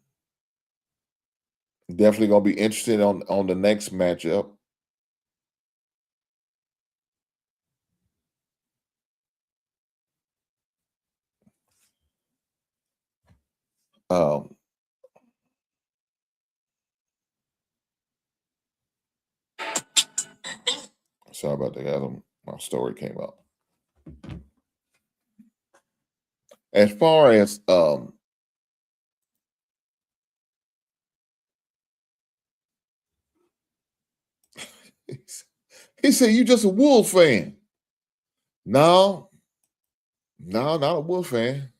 definitely gonna be interested on the next matchup. Um, sorry about that. My story came up. As far as he said, "You just a Wolves fan." No, no, not a Wolves fan.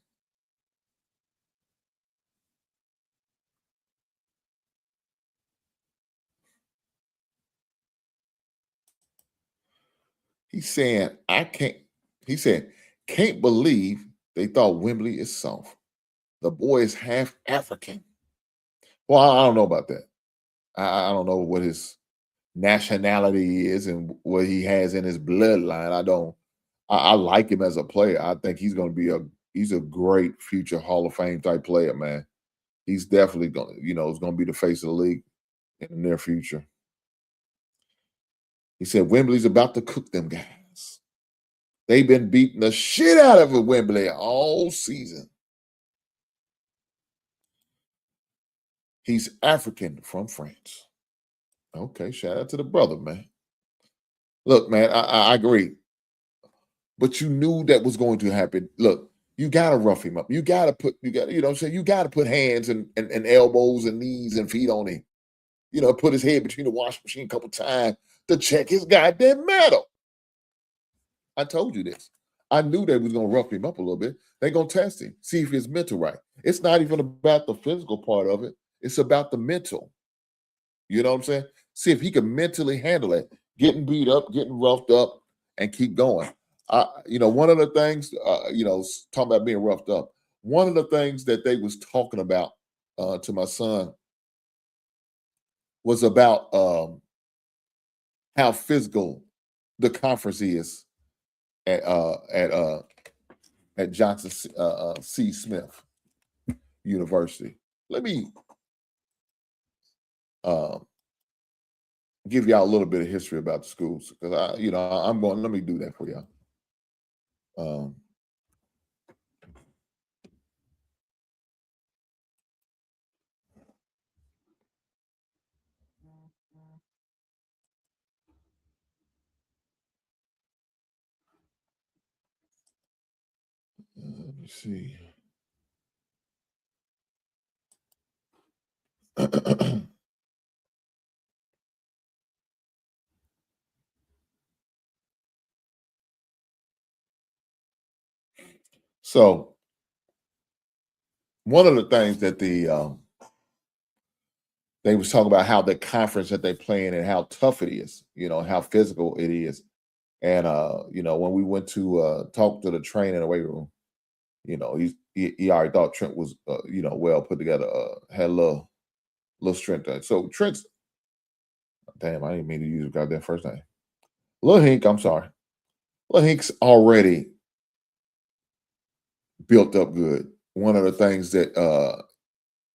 He's saying, "I can't." He said, "Can't believe they thought Wembley is soft. The boy is half African." Well, I don't know about that. I don't know what his nationality is and what he has in his bloodline. I don't. I like him as a player. I think he's going to be he's a great future Hall of Fame type player, man. He's definitely going to, is going to be the face of the league in the near future. He said Wembley's about to cook them guys. They've been beating the shit out of Wembley all season. He's African from France. Okay, shout out to the brother, man. Look, man, I agree. But you knew that was going to happen. Look, you gotta rough him up. You gotta you gotta put hands and elbows and knees and feet on him. Put his head between the washing machine a couple times to check his goddamn metal. I told you this. I knew they was gonna rough him up a little bit. They're gonna test him, see if his mental right. It's not even about the physical part of it. It's about the mental. You know what I'm saying? See if he can mentally handle it, getting beat up, getting roughed up, and keep going. One of the things, talking about being roughed up. One of the things that they was talking about to my son was about how physical the conference is at Johnson C. Smith University. Let me give y'all a little bit of history about the schools because I'm going. Let me do that for y'all. Let me see. So one of the things that they was talking about how the conference that they play in and how tough it is, how physical it is. And when we went to talk to the trainer in the weight room, he already thought Trent was well put together, had a little strength to it. So Trent's damn, I didn't mean to use his goddamn first name. Lil Hink, I'm sorry. Lil Hink's already built up good. One of the things that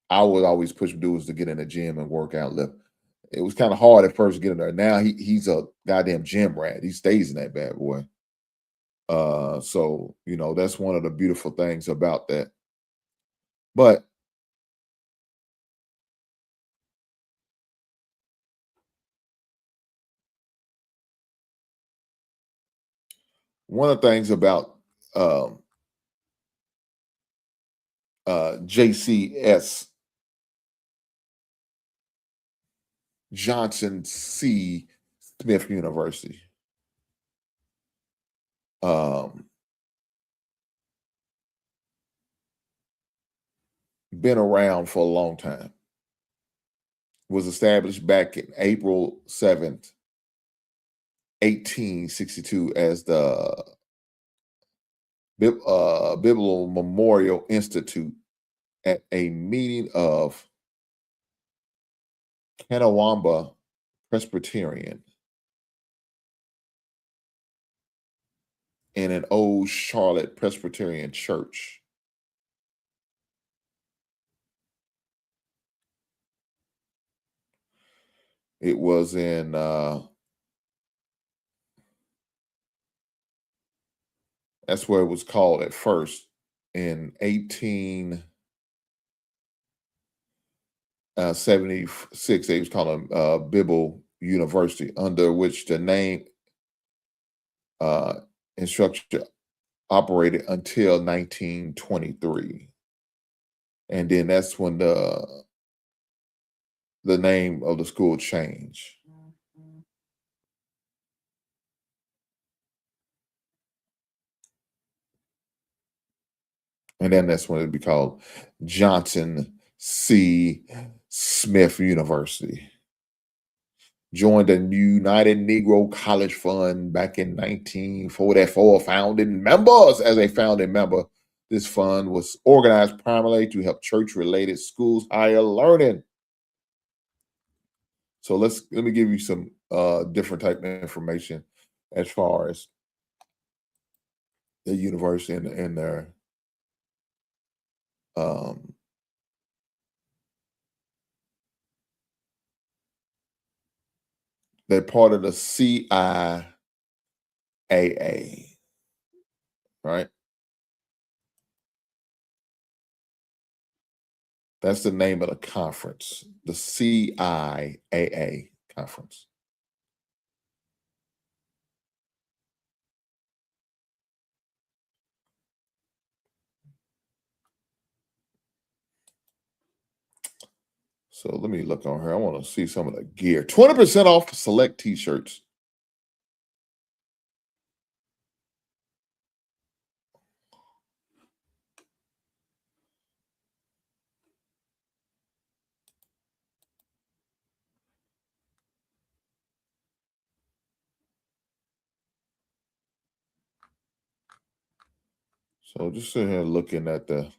I would always push him to do is to get in the gym and work out, lift. It was kind of hard at first getting there. Now he's a goddamn gym rat. He stays in that bad boy. So that's one of the beautiful things about that. But one of the things about JCS Johnson C. Smith University. been around for a long time. Was established back in April 7th, 1862 as the Biblical Memorial Institute at a meeting of Kanawamba Presbyterian in an old Charlotte Presbyterian church. It was in that's where it was called at first in 1876. They was calling Bible University, under which the name instructor operated until 1923, and then that's when the name of the school changed. And then that's when it'd be called Johnson C. Smith University. Joined the United Negro College Fund back in 1944, founding members. As a founding member, this fund was organized primarily to help church-related schools higher learning. So let me give you some different type of information as far as the university and their they're part of the CIAA, right? That's the name of the conference, the CIAA conference. So let me look on here. I want to see some of the gear. 20% off select t-shirts. So just sitting here looking at the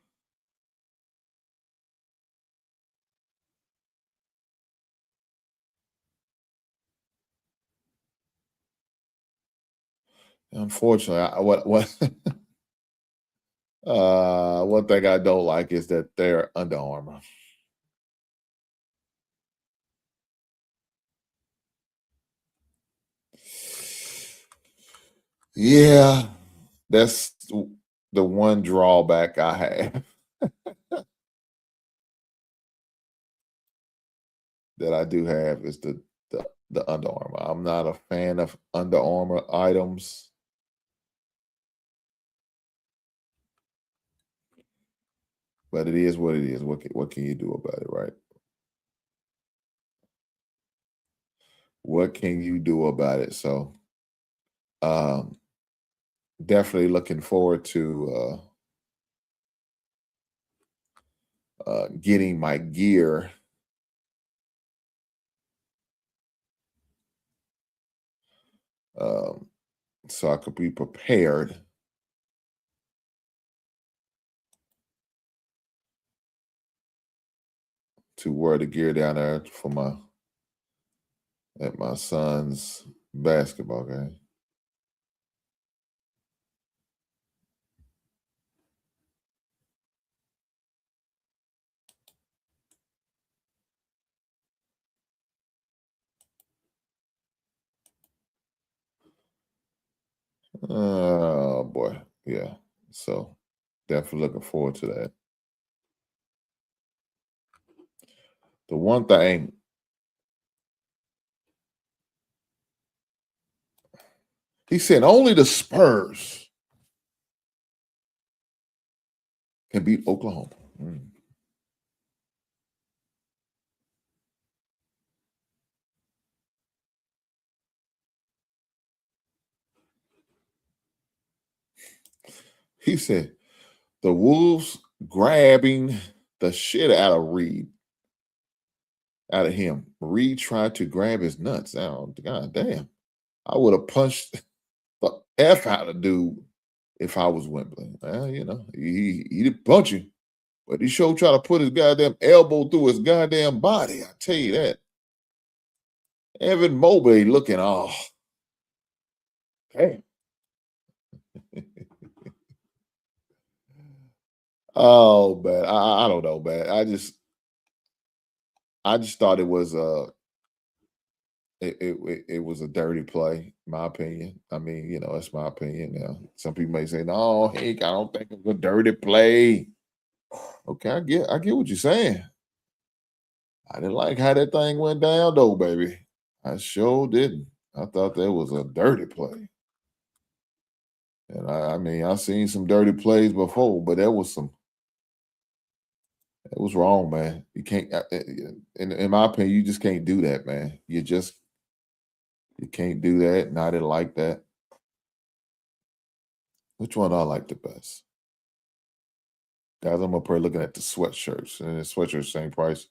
unfortunately, one thing I don't like is that they're Under Armour. Yeah, that's the one drawback I have that I do have is the Under Armour. I'm not a fan of Under Armour items. But it is what it is. What can you do about it, right? What can you do about it? So definitely looking forward to getting my gear so I could be prepared to wear the gear down there for my son's basketball game. Oh boy, yeah. So definitely looking forward to that. The one thing he said, only the Spurs can beat Oklahoma. He said, the Wolves grabbing the shit out of Reed. Out of him. Reed tried to grab his nuts. Oh, God damn. I would have punched the F out of dude if I was Wembley. Well, you know, he didn't punch him, but he sure tried to put his goddamn elbow through his goddamn body. I tell you that. Evan Mobley looking, oh, damn. Oh, man. I don't know, man. I just thought it was it was a dirty play, in my opinion. I mean, you know, that's my opinion now. Some people may say, no, Hank, I don't think it was a dirty play. Okay, I get what you're saying. I didn't like how that thing went down, though, baby. I sure didn't. I thought that was a dirty play. And I mean, I've seen some dirty plays before, but that was wrong, man. You can't, in my opinion, you just can't do that, man. You can't do that. And I didn't like that. Which one I like the best? Guys, I'm up here looking at the sweatshirts. And the sweatshirt's same price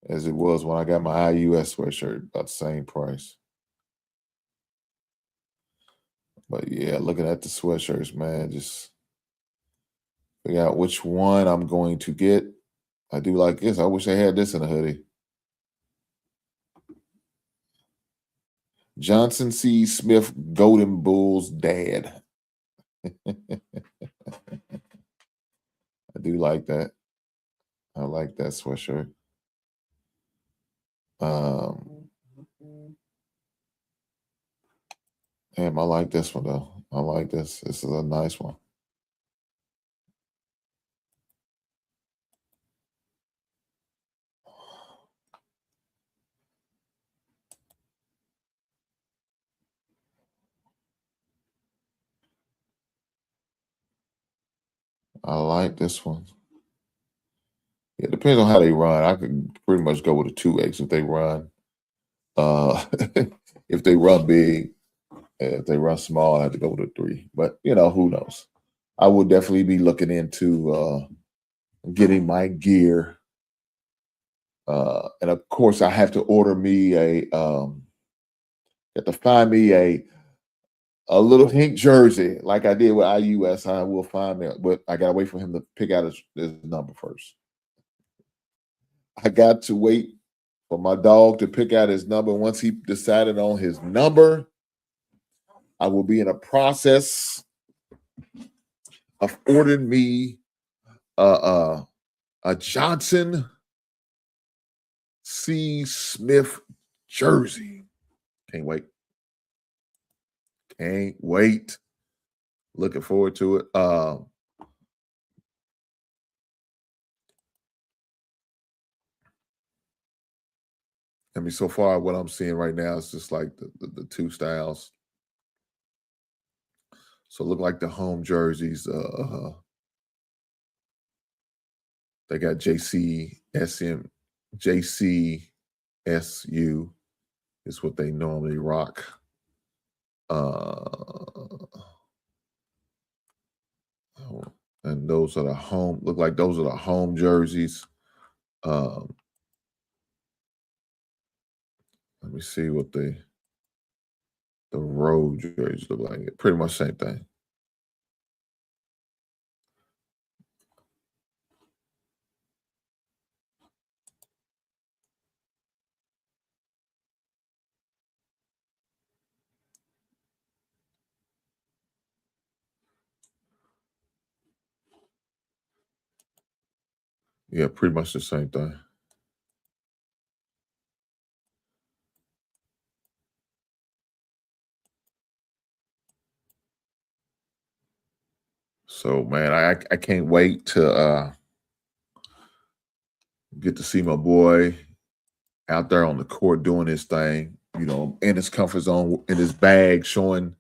as it was when I got my IUS sweatshirt, about the same price. But yeah, looking at the sweatshirts, man, just figure out which one I'm going to get. I do like this. I wish I had this in a hoodie. Johnson C. Smith, Golden Bulls dad. I do like that. I like that sweatshirt. Damn, I like this one though. I like this. This is a nice one. I like this one. It depends on how they run. I could pretty much go with a 2X if they run. If they run big, if they run small, I have to go with a 3. But you know, who knows? I would definitely be looking into getting my gear. And of course, I have to order me have to find me a little Hank jersey like I did with IUS. I will find that, but I gotta wait for him to pick out his number first. I got to wait for my dog to pick out his number. Once he decided on his number, I will be in a process of ordering me a Johnson C. Smith jersey. Can't wait. Can't wait. Looking forward to it. I mean, so far, what I'm seeing right now is just like the two styles. So look like the home jerseys. They got JCSU is what they normally rock. And those are the home. Look like those are the home jerseys. Let me see what the road jerseys look like. Pretty much same thing. Yeah, pretty much the same thing. So, man, I can't wait to get to see my boy out there on the court doing his thing, you know, in his comfort zone, in his bag, showing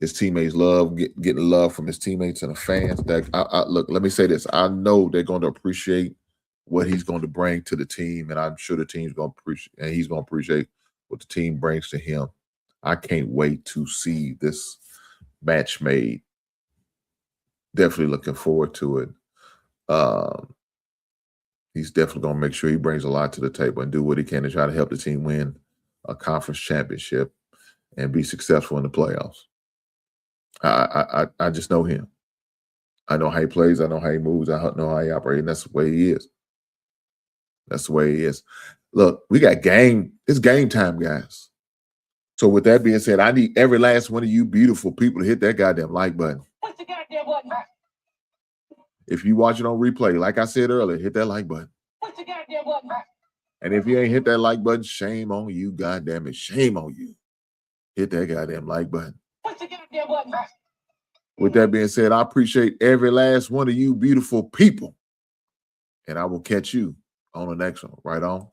his teammates love, getting love from his teammates and the fans. That look, let me say this. I know they're going to appreciate what he's going to bring to the team, and I'm sure the team's going to appreciate, and he's going to appreciate what the team brings to him. I can't wait to see this match made. Definitely looking forward to it. He's definitely going to make sure he brings a lot to the table and do what he can to try to help the team win a conference championship and be successful in the playoffs. I just know him. I know how he plays. I know how he moves. I know how he operates. And that's the way he is. That's the way he is. Look, we got game. It's game time, guys. So with that being said, I need every last one of you beautiful people to hit that goddamn like button. What's the goddamn button? If you watch it on replay, like I said earlier, hit that like button. What's the goddamn button? And if you ain't hit that like button, shame on you, goddamn it. Shame on you. Hit that goddamn like button. What's the goddamn button? With that being said, I appreciate every last one of you beautiful people. And I will catch you on the next one. Right on.